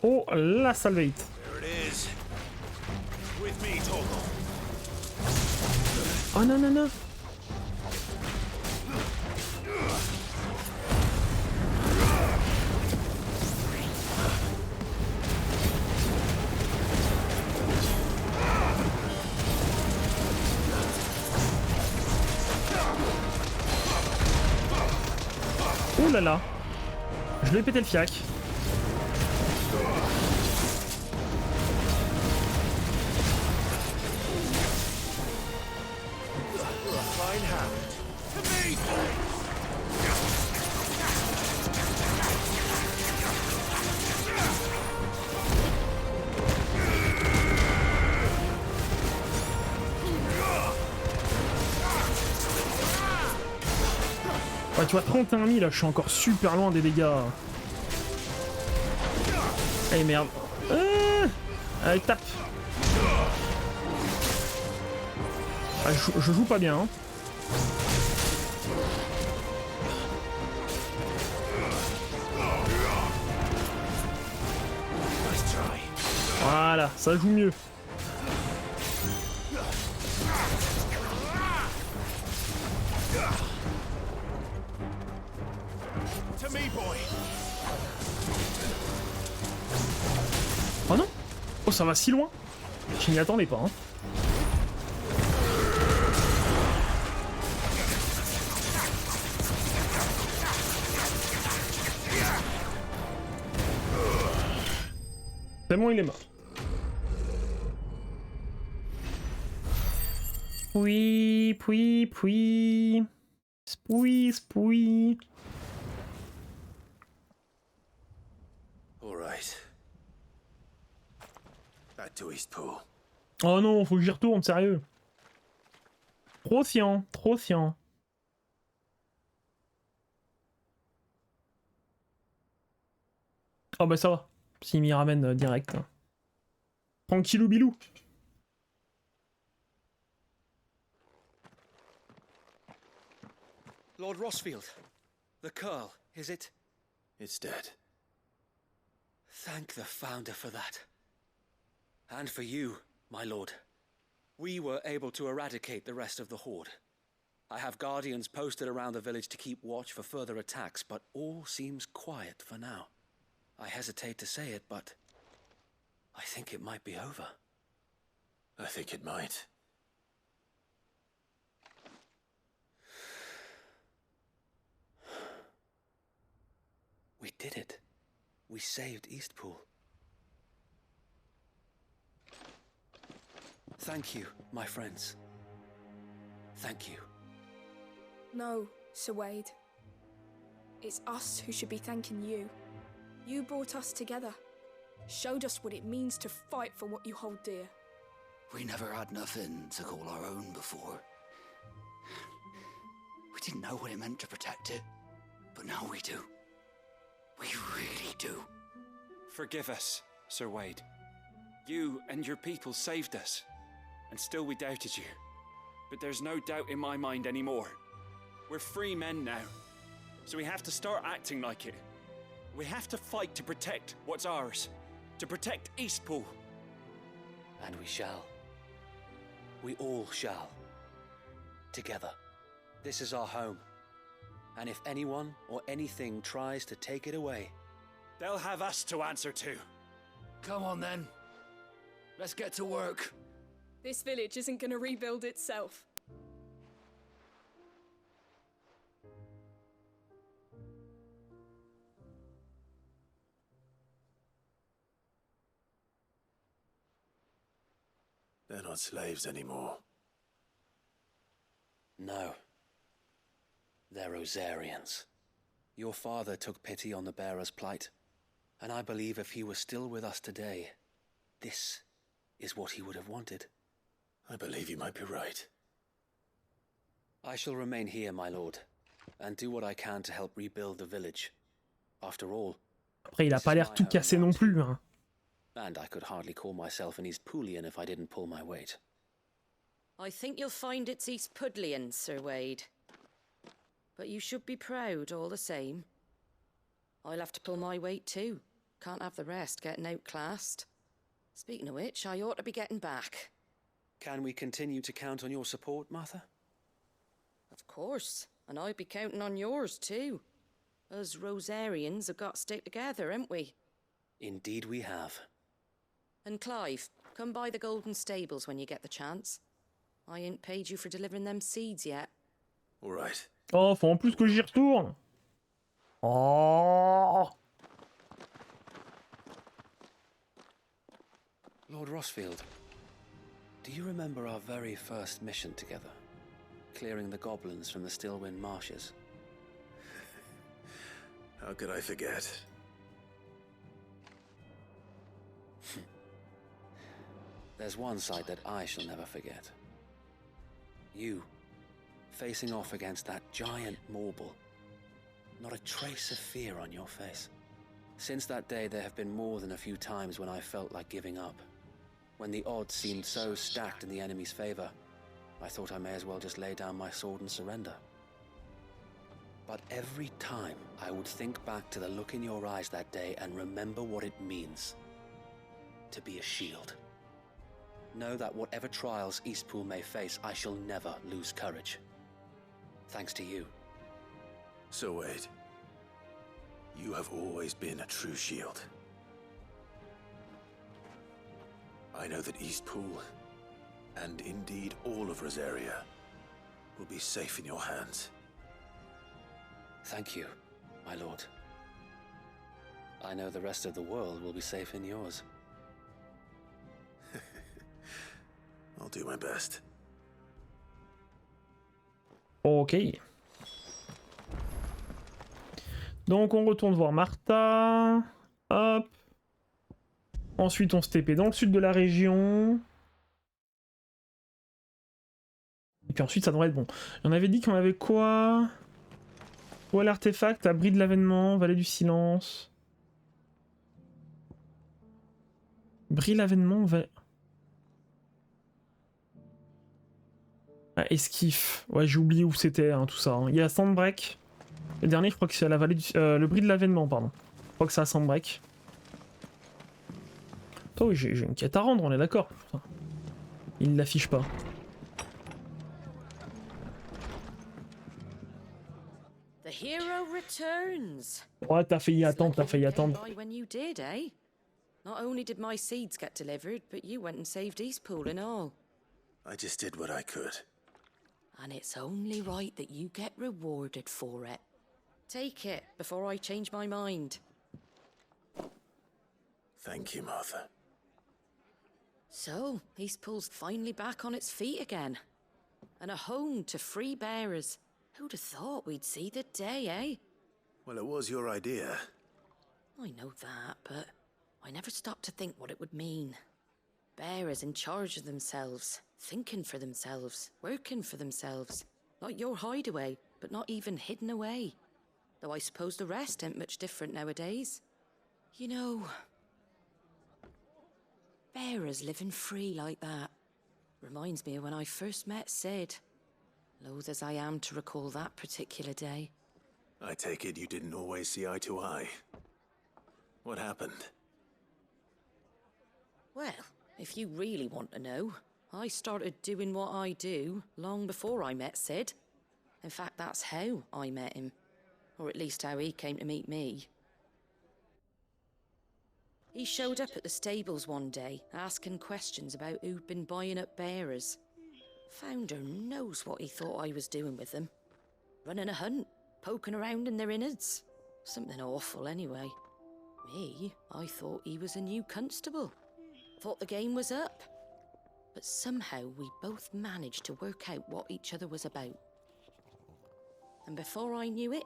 A: Oh, la salvate. Oh non, non, non. Oh là là. Je lui ai pété le fiac. Ouais, tu vois, 31 000, là, je suis encore super loin des dégâts. Allez, merde. Allez, tape. Ah, je joue pas bien, hein. Voilà, ça joue mieux. Oh non! Oh, ça va si loin! Je n'y attendais pas, hein. C'est bon, il est mort. Oui, puis. Spoui.
C: All right. That to Eastpool.
A: Oh non, faut que j'y retourne, sérieux. Trop chiant, trop chiant. Oh bah ça va, s'il m'y ramène direct. Tranquillou bilou.
G: Lord Rossfield, the Curl, is it?
C: It's dead.
G: Thank the Founder for that. And for you, my lord. We were able to eradicate the rest of the Horde. I have guardians posted around the village to keep watch for further attacks, but all seems quiet for now. I hesitate to say it, but I think it might be over.
C: I think it might.
G: We did it. We saved Eastpool. Thank you, my friends. Thank you.
U: No, Sir Wade. It's us who should be thanking you. You brought us together. Showed us what it means to fight for what you hold dear.
T: We never had nothing to call our own before. We didn't know what it meant to protect it, but now we do. We really do.
F: Forgive us, Sir Wade. You and your people saved us, and still we doubted you. But there's no doubt in my mind anymore. We're free men now, so we have to start acting like it. We have to fight to protect what's ours, to protect Eastpool.
G: And we shall. We all shall. Together. This is our home. And if anyone or anything tries to take it away,
F: they'll have us to answer to.
T: Come on then. Let's get to work.
U: This village isn't gonna rebuild itself.
C: They're not slaves anymore.
G: no. They're Rosarians. Your father took pity on the bearer's plight, and I believe if he were still with us today, this is what he would have wanted.
C: I believe you might be right.
G: I shall remain here, my lord, and do what I can to help rebuild the village. After all,
A: après il a pas l'air tout cassé non plus, hein.
G: And I could hardly call myself an Eastpoolian if I didn't pull my weight.
Q: I think you'll find it's Eastpudlian, Sir Wade. But you should be proud all the same. I'll have to pull my weight too. Can't have the rest getting outclassed. Speaking of which, I ought to be getting back.
G: Can we continue to count on your support, Martha?
Q: Of course, and I'll be counting on yours too. Us Rosarians have got to stick together, haven't we?
G: Indeed we have.
Q: And Clive, come by the Golden Stables when you get the chance. I ain't paid you for delivering them seeds yet.
C: All right.
A: Oh, faut en plus que j'y retourne. Oh.
G: Lord Rossfield, do you remember our very first mission together? Clearing the goblins from the Stillwind marshes?
C: How could I forget?
G: There's one sight that I shall never forget. You, facing off against that giant Morble. Not a trace of fear on your face. Since that day, there have been more than a few times when I felt like giving up. When the odds seemed so stacked in the enemy's favor, I thought I may as well just lay down my sword and surrender. But every time, I would think back to the look in your eyes that day and remember what it means to be a shield. Know that whatever trials Eastpool may face, I shall never lose courage. Thanks to you.
C: So Wade, you have always been a true shield. I know that Eastpool, and indeed all of Rosaria, will be safe in your hands.
G: Thank you, my lord. I know the rest of the world will be safe in yours.
C: I'll do my best.
A: Ok. Donc on retourne voir Martha. Hop. Ensuite, on se TP dans le sud de la région. Et puis ensuite, ça devrait être bon. On avait dit qu'on avait quoi? Ouais, l'artefact, abri de l'avènement, vallée du silence. Bris l'avènement, Ah, esquif. Ouais, j'ai oublié où c'était, hein, tout ça. Hein. Il y a Sandbreak. Le dernier, je crois que c'est à la vallée du... le bris de l'avènement, pardon. Je crois que c'est à Sandbreak. Attends, oui, j'ai une quête à rendre, on est d'accord. Il l'affiche pas.
Q: The hero returns.
A: Ouais, t'as failli attendre, t'as failli attendre.
Q: When you did, eh? Not only did my seeds get delivered, but you went and saved Eastpool and all.
C: I just did what I could.
Q: And it's only right that you get rewarded for it. Take it before I change my mind.
C: Thank you, Martha.
Q: So, Eastpool's finally back on its feet again. And a home to free bearers. Who'd have thought we'd see the day, eh?
C: Well, it was your idea.
Q: I know that, but I never stopped to think what it would mean. Bearers in charge of themselves, thinking for themselves, working for themselves. Like your hideaway, but not even hidden away. Though I suppose the rest ain't much different nowadays. You know, bearers living free like that reminds me of when I first met Sid. Loath as I am to recall that particular day.
C: I take it you didn't always see eye to eye. What happened?
Q: Well, if you really want to know, I started doing what I do long before I met Sid. In fact, that's how I met him. Or at least how he came to meet me. He showed up at the stables one day, asking questions about who'd been buying up bearers. Founder knows what he thought I was doing with them. Running a hunt, poking around in their innards. Something awful anyway. Me, I thought he was a new constable. Thought the game was up. But somehow we both managed to work out what each other was about. And before I knew it,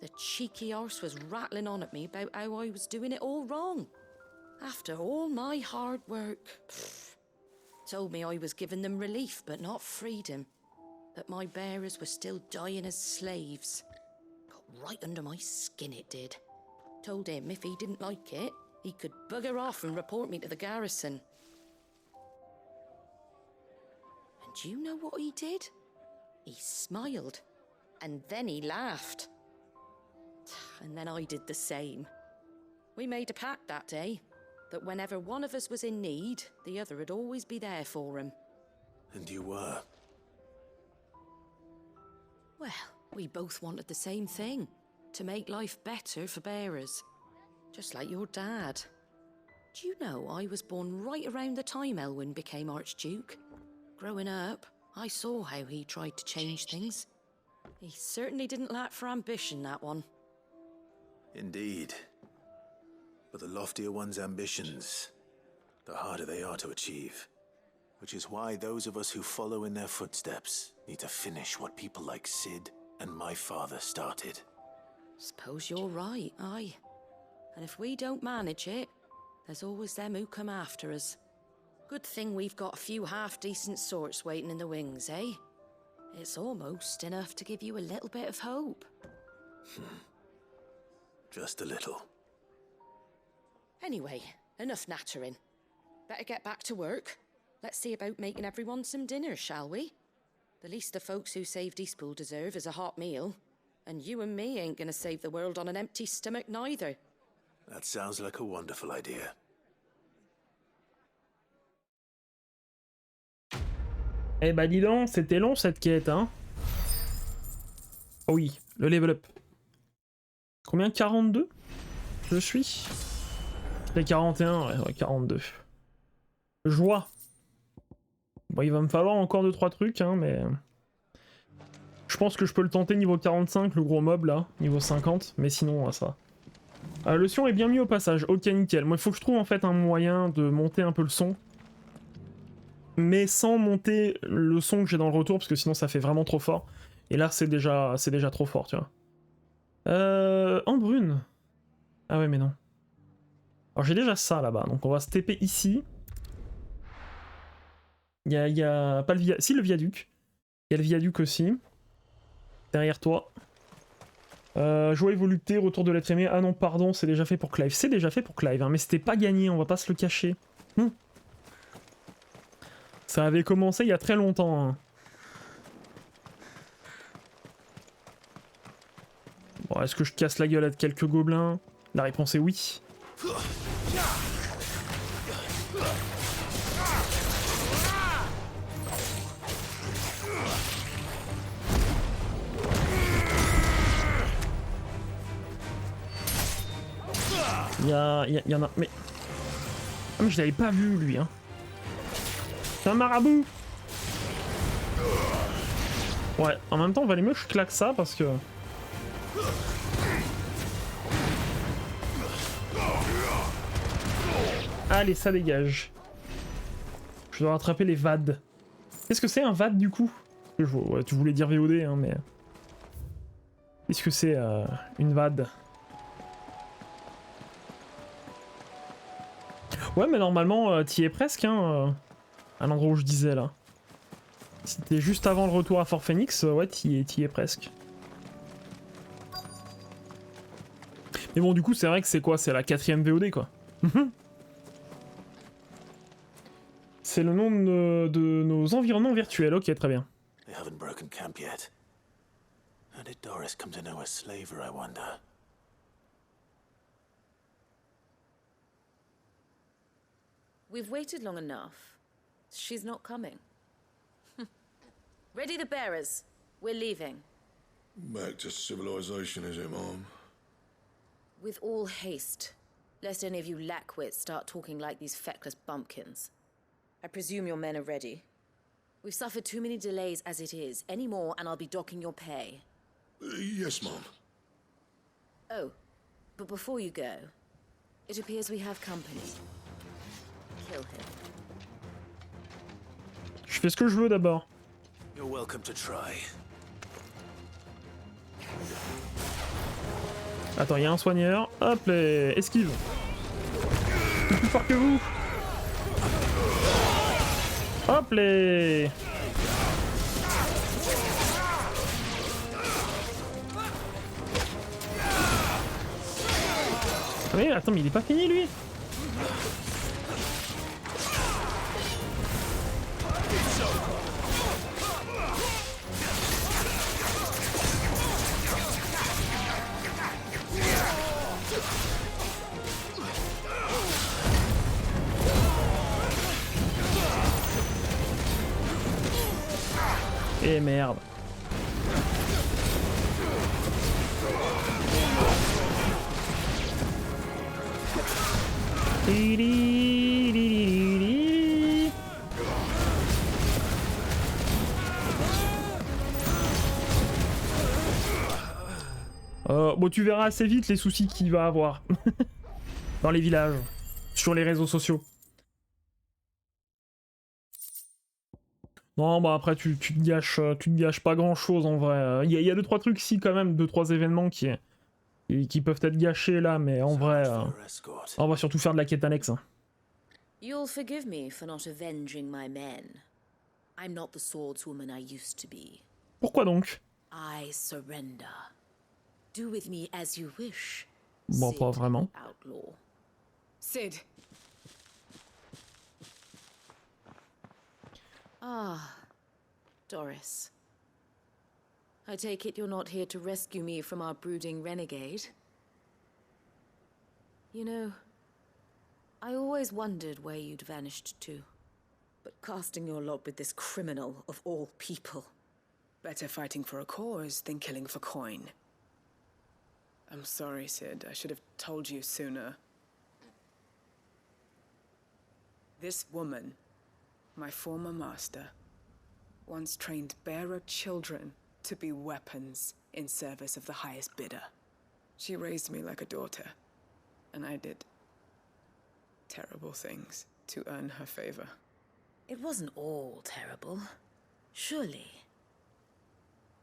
Q: the cheeky arse was rattling on at me about how I was doing it all wrong. After all my hard work. Told me I was giving them relief, but not freedom. That my bearers were still dying as slaves. Got right under my skin, it did. Told him if he didn't like it, he could bugger off and report me to the garrison. And do you know what he did? He smiled. And then he laughed. And then I did the same. We made a pact that day. That whenever one of us was in need, the other would always be there for him.
C: And you were?
Q: Well, we both wanted the same thing. To make life better for bearers. Just like your dad. Do you know I was born right around the time Elwyn became Archduke? Growing up, I saw how he tried to change things. He certainly didn't lack for ambition, that one.
C: Indeed. But the loftier one's ambitions, the harder they are to achieve. Which is why those of us who follow in their footsteps need to finish what people like Sid and my father started.
Q: Suppose you're right, aye. And if we don't manage it, there's always them who come after us. Good thing we've got a few half-decent sorts waiting in the wings, eh? It's almost enough to give you a little bit of hope.
C: Just a little.
Q: Anyway, enough nattering. Better get back to work. Let's see about making everyone some dinner, shall we? The least the folks who saved Eastpool deserve is a hot meal. And you and me ain't gonna save the world on an empty stomach neither.
C: That sounds like a wonderful idea.
A: Eh bah dis donc, c'était long cette quête, hein. Oh oui, le level up. Combien? 42? Je suis. C'était 41, ouais, 42. Joie. Bon, il va me falloir encore 2-3 trucs, hein, mais... Je pense que je peux le tenter niveau 45, le gros mob, là, niveau 50, mais sinon, ça va. Le son est bien mis au passage, ok, nickel. Moi, il faut que je trouve, en fait, un moyen de monter un peu le son. Mais sans monter le son que j'ai dans le retour, parce que sinon, ça fait vraiment trop fort. Et là, c'est déjà trop fort, tu vois. En brune. Ah ouais, mais non. Alors j'ai déjà ça là-bas, donc on va se TP ici. Il y a pas le viaduc. Si, le viaduc. Il y a le viaduc aussi. Derrière toi. Joie et volupté, retour de l'être aimé. Ah non, pardon, c'est déjà fait pour Clive. C'est déjà fait pour Clive, hein, mais c'était pas gagné, on va pas se le cacher. Ça avait commencé il y a très longtemps. Hein. Bon, est-ce que je casse la gueule à quelques gobelins? La réponse est oui. Il y en a... Mais... Ah, mais je l'avais pas vu, lui, hein. C'est un marabout. Ouais, en même temps, on va aller mieux que je claque ça, parce que... Allez, ça dégage. Je dois rattraper les VAD. Qu'est-ce que c'est, un VAD, du coup? Ouais, tu voulais dire VOD, hein, mais... Qu'est-ce que c'est, une VAD? Ouais, mais normalement, t'y es presque, hein, à l'endroit où je disais, là. Si t'es juste avant le retour à Fort Phoenix, ouais, t'y es presque. Mais bon, du coup, c'est vrai que c'est quoi? C'est la 4ème VOD, quoi. C'est le nom de nos environnements virtuels, ok, très bien.
C: They haven't broken camp yet. How did Doris come to know a slaver, I wonder?
K: We've waited long enough. She's not coming. Ready the bearers. We're leaving.
J: Back to civilization, is it, Mom?
K: With all haste. Lest any of you lackwits start talking like these feckless bumpkins. I presume your men are ready. We've suffered too many delays as it is. Any more and I'll be docking your pay.
J: Yes, Mom.
K: Oh, but before you go, it appears we have company. Kill him.
A: Je fais ce que je veux d'abord.
C: You're welcome to try.
A: Attends, il y a un soigneur. Hop, les... esquive. Je suis plus fort que vous. Hop, les... Oui, attends, mais il est pas fini, lui. Eh merde. Bon, tu verras assez vite les soucis qu'il va avoir dans les villages, sur les réseaux sociaux. Non, bah après tu te gâches pas grand chose en vrai. Il y a 2-3 trucs ici quand même, 2-3 événements qui peuvent être gâchés là, mais en vrai, on va surtout faire de la quête annexe. Hein.
K: You'll forgive me for not avenging my men. I'm not the swordswoman I used to be.
A: Pourquoi donc?
K: I surrender. Do with me as you wish.
A: Bon, pas vraiment.
K: Outlaw.
R: Sid.
K: Ah, Doris. I take it you're not here to rescue me from our brooding renegade? You know, I always wondered where you'd vanished to. But casting your lot with this criminal of all people.
R: Better fighting for a cause than killing for coin. I'm sorry, Sid. I should have told you sooner. This woman, my former master, once trained bearer children to be weapons in service of the highest bidder. She raised me like a daughter, and I did terrible things to earn her favor.
K: It wasn't all terrible, surely.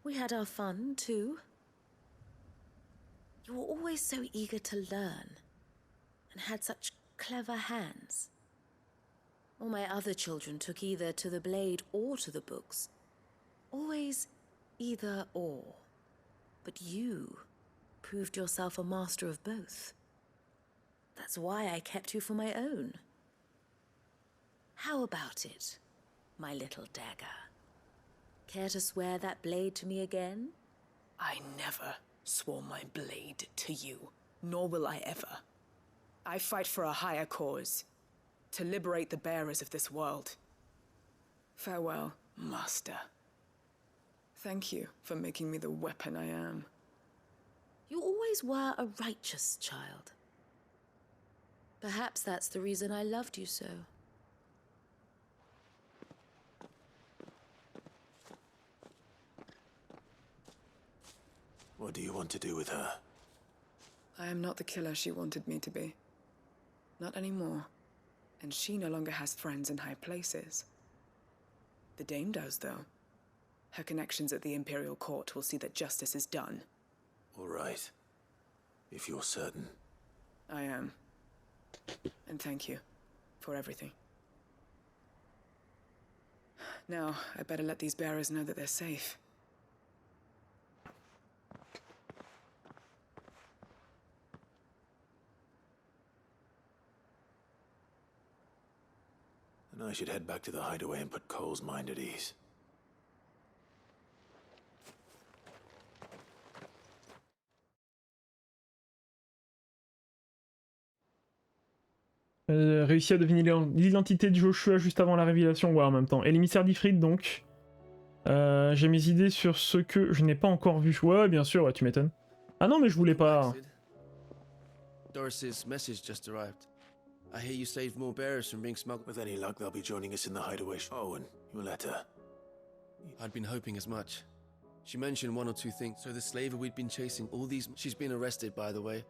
K: We had our fun, too. You were always so eager to learn, and had such clever hands. All my other children took either to the blade or to the books. Always either or. But you proved yourself a master of both. That's why I kept you for my own. How about it, my little dagger? Care to swear that blade to me again?
R: I never swore my blade to you, nor will I ever. I fight for a higher cause, to liberate the bearers of this world. Farewell, Master. Thank you for making me the weapon I am.
K: You always were a righteous child. Perhaps that's the reason I loved you so.
C: What do you want to do with her?
R: I am not the killer she wanted me to be. Not anymore. And she no longer has friends in high places. The Dame does, though. Her connections at the Imperial Court will see that justice is done.
C: All right. If you're certain.
R: I am. And thank you for everything. Now, I better let these bearers know that they're safe.
C: And I should head back to the hideaway and put Cole's mind at ease.
A: Réussi à deviner l'identité de Joshua juste avant la révélation, ouais, en même temps. Et l'émissaire d'Ifrit, donc. J'ai mes idées sur ce que je n'ai pas encore vu. Ouais, bien sûr, ouais, tu m'étonnes. Ah non, mais je voulais pas...
I: Doris's message just arrived. I hear you saved more bearers from being smuggled.
C: With any luck, they'll be joining us in the hideaway. Oh, and your letter.
I: I'd been hoping as much. She mentioned one or two things. So the slaver we'd been chasing all these... She's been arrested, by the way,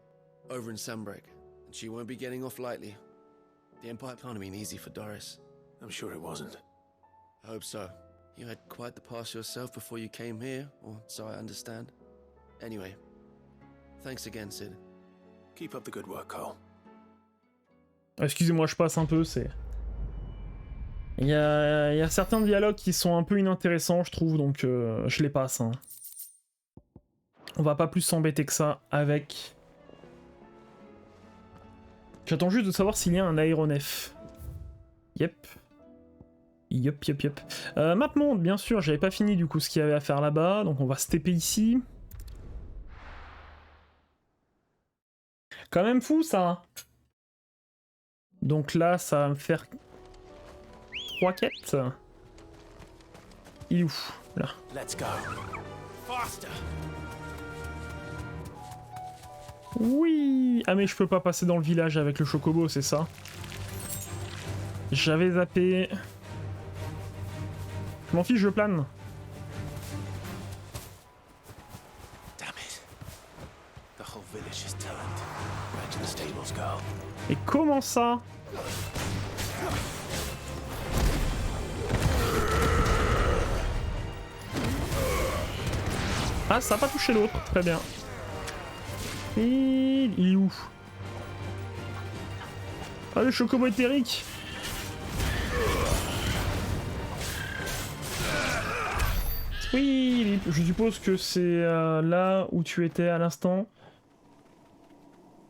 I: over in Sambrek. And she won't be getting off lightly. The Empire can't have been easy for Doris.
C: I'm sure it wasn't.
I: I hope so. You had quite the past yourself before you came here, or so I understand. Anyway, thanks again, Sid.
C: Keep up the good work, Cole.
A: Excusez-moi, je passe un peu, c'est... Il y a certains dialogues qui sont un peu inintéressants, je trouve, donc je les passe. Hein. On va pas plus s'embêter que ça avec... J'attends juste de savoir s'il y a un aéronef. Yep. Yep. Map monde, bien sûr, j'avais pas fini du coup ce qu'il y avait à faire là-bas, donc on va se taper ici. Quand même fou ça. Donc là, ça va me faire 3 quêtes. Il est où? Là.
C: Let's go. Faster.
A: Oui. Ah mais je peux pas passer dans le village avec le chocobo, c'est ça? J'avais zappé. Je m'en fiche, je plane. Et comment ça? Ah, ça a pas touché l'autre, très bien. Et il est où? Ah, le chocobo éthérique. Oui, je suppose que c'est là où tu étais à l'instant.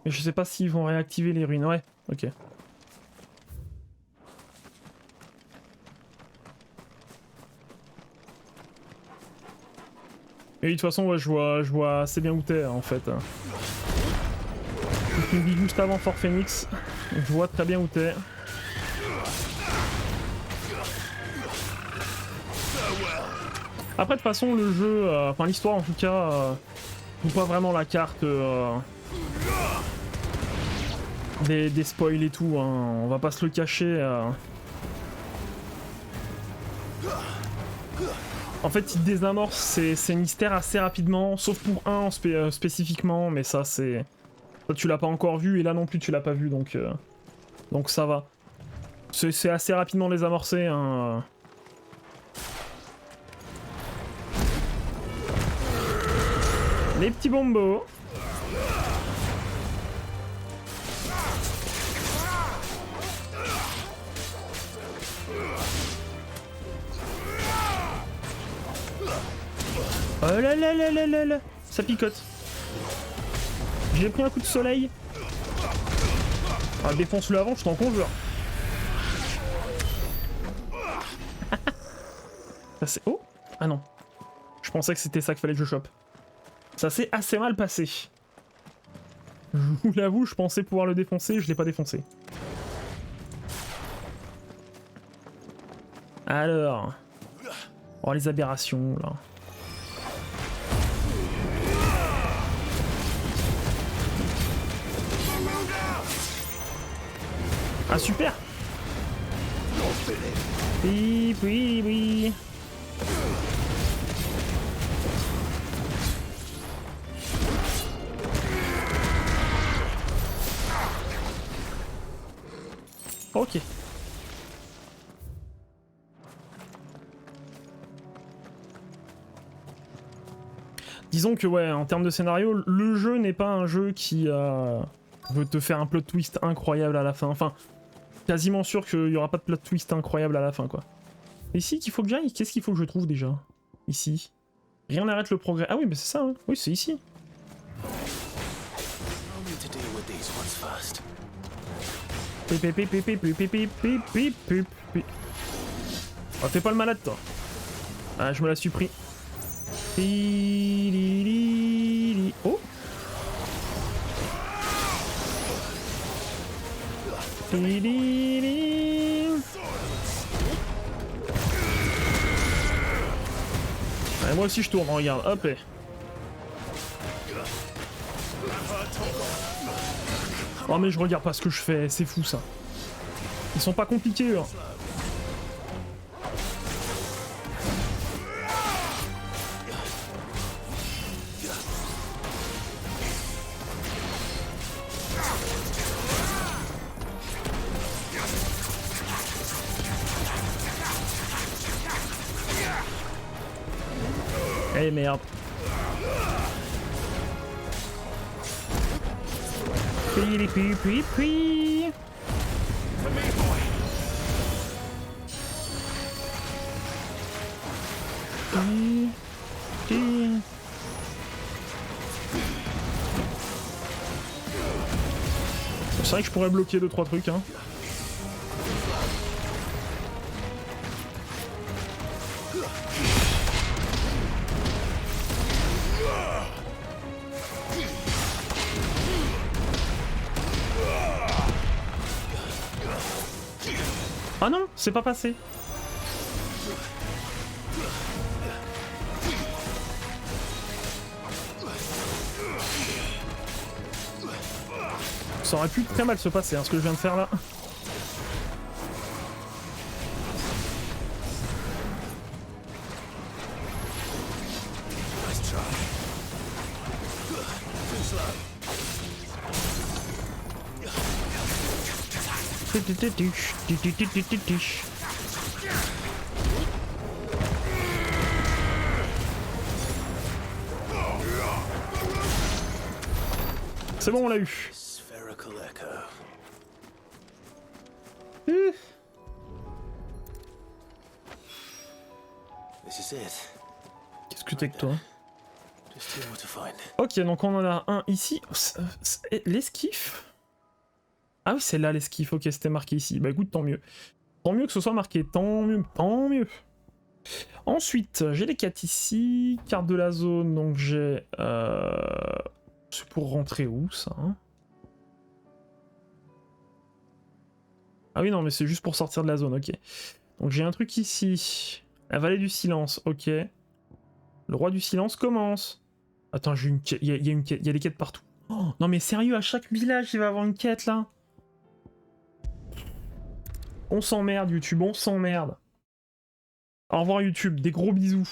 A: Mais je sais pas s'ils vont réactiver les ruines. Ouais, ok. Et de toute façon, ouais, je vois assez bien où t'es en fait. Tu me dis juste avant Fort Phoenix. Je vois très bien où t'es. Après, de toute façon, le jeu, enfin l'histoire en tout cas, joue pas vraiment la carte des spoils et tout, hein. On va pas se le cacher. En fait, il désamorce ces mystères assez rapidement, sauf pour un spécifiquement, mais ça c'est... Ça, tu l'as pas encore vu, et là non plus tu l'as pas vu, donc ça va. C'est assez rapidement désamorcé, hein. Les petits bombos. Oh là là là là là là. Ça picote. J'ai pris un coup de soleil. Ah, défonce-le avant, je t'en conjure. Ça c'est... Oh. Ah non. Je pensais que c'était ça qu'il fallait que je chope. Ça s'est assez mal passé. Je vous l'avoue, je pensais pouvoir le défoncer, je l'ai pas défoncé. Alors... Oh, les aberrations, là. Ah, super! Oui, oui, oui. Ok. Disons que ouais, en termes de scénario, le jeu n'est pas un jeu qui veut te faire un plot twist incroyable à la fin. Enfin, quasiment sûr qu'il n'y aura pas de plot twist incroyable à la fin, quoi. Ici qu'il faut que j'aille? Qu'est-ce qu'il faut que je trouve déjà? Ici. Rien n'arrête le progrès. Ah oui, mais c'est ça, hein. Oui, c'est ici. Oh, fais pas le malade, toi. Ah, je me la suis pris. Oh. Allez, moi aussi je tourne, regarde, hop là. Oh mais je regarde pas ce que je fais, c'est fou ça. Ils sont pas compliqués eux. Eh merde. Puis. C'est vrai que je pourrais bloquer 2-3 trucs, hein. Ah non, c'est pas passé. Ça aurait pu très mal se passer, hein, ce que je viens de faire là. C'est bon, on l'a eu. Qu'est-ce que t'es que toi? Ok, donc on en a un ici. L'esquif? Ah oui, c'est là l'esquif. Ok, c'était marqué ici. Bah écoute, tant mieux. Tant mieux que ce soit marqué. Tant mieux, tant mieux. Ensuite, j'ai les quêtes ici. Carte de la zone, donc j'ai... C'est pour rentrer où, ça, hein? Ah oui, non, mais c'est juste pour sortir de la zone, ok. Donc j'ai un truc ici. La vallée du silence, ok. Le roi du silence commence. Attends, j'ai une quête. Il y a une quête. Il y a des quêtes partout. Oh, non mais sérieux, à chaque village, il va y avoir une quête, là. On s'emmerde, YouTube, on s'emmerde. Au revoir, YouTube. Des gros bisous.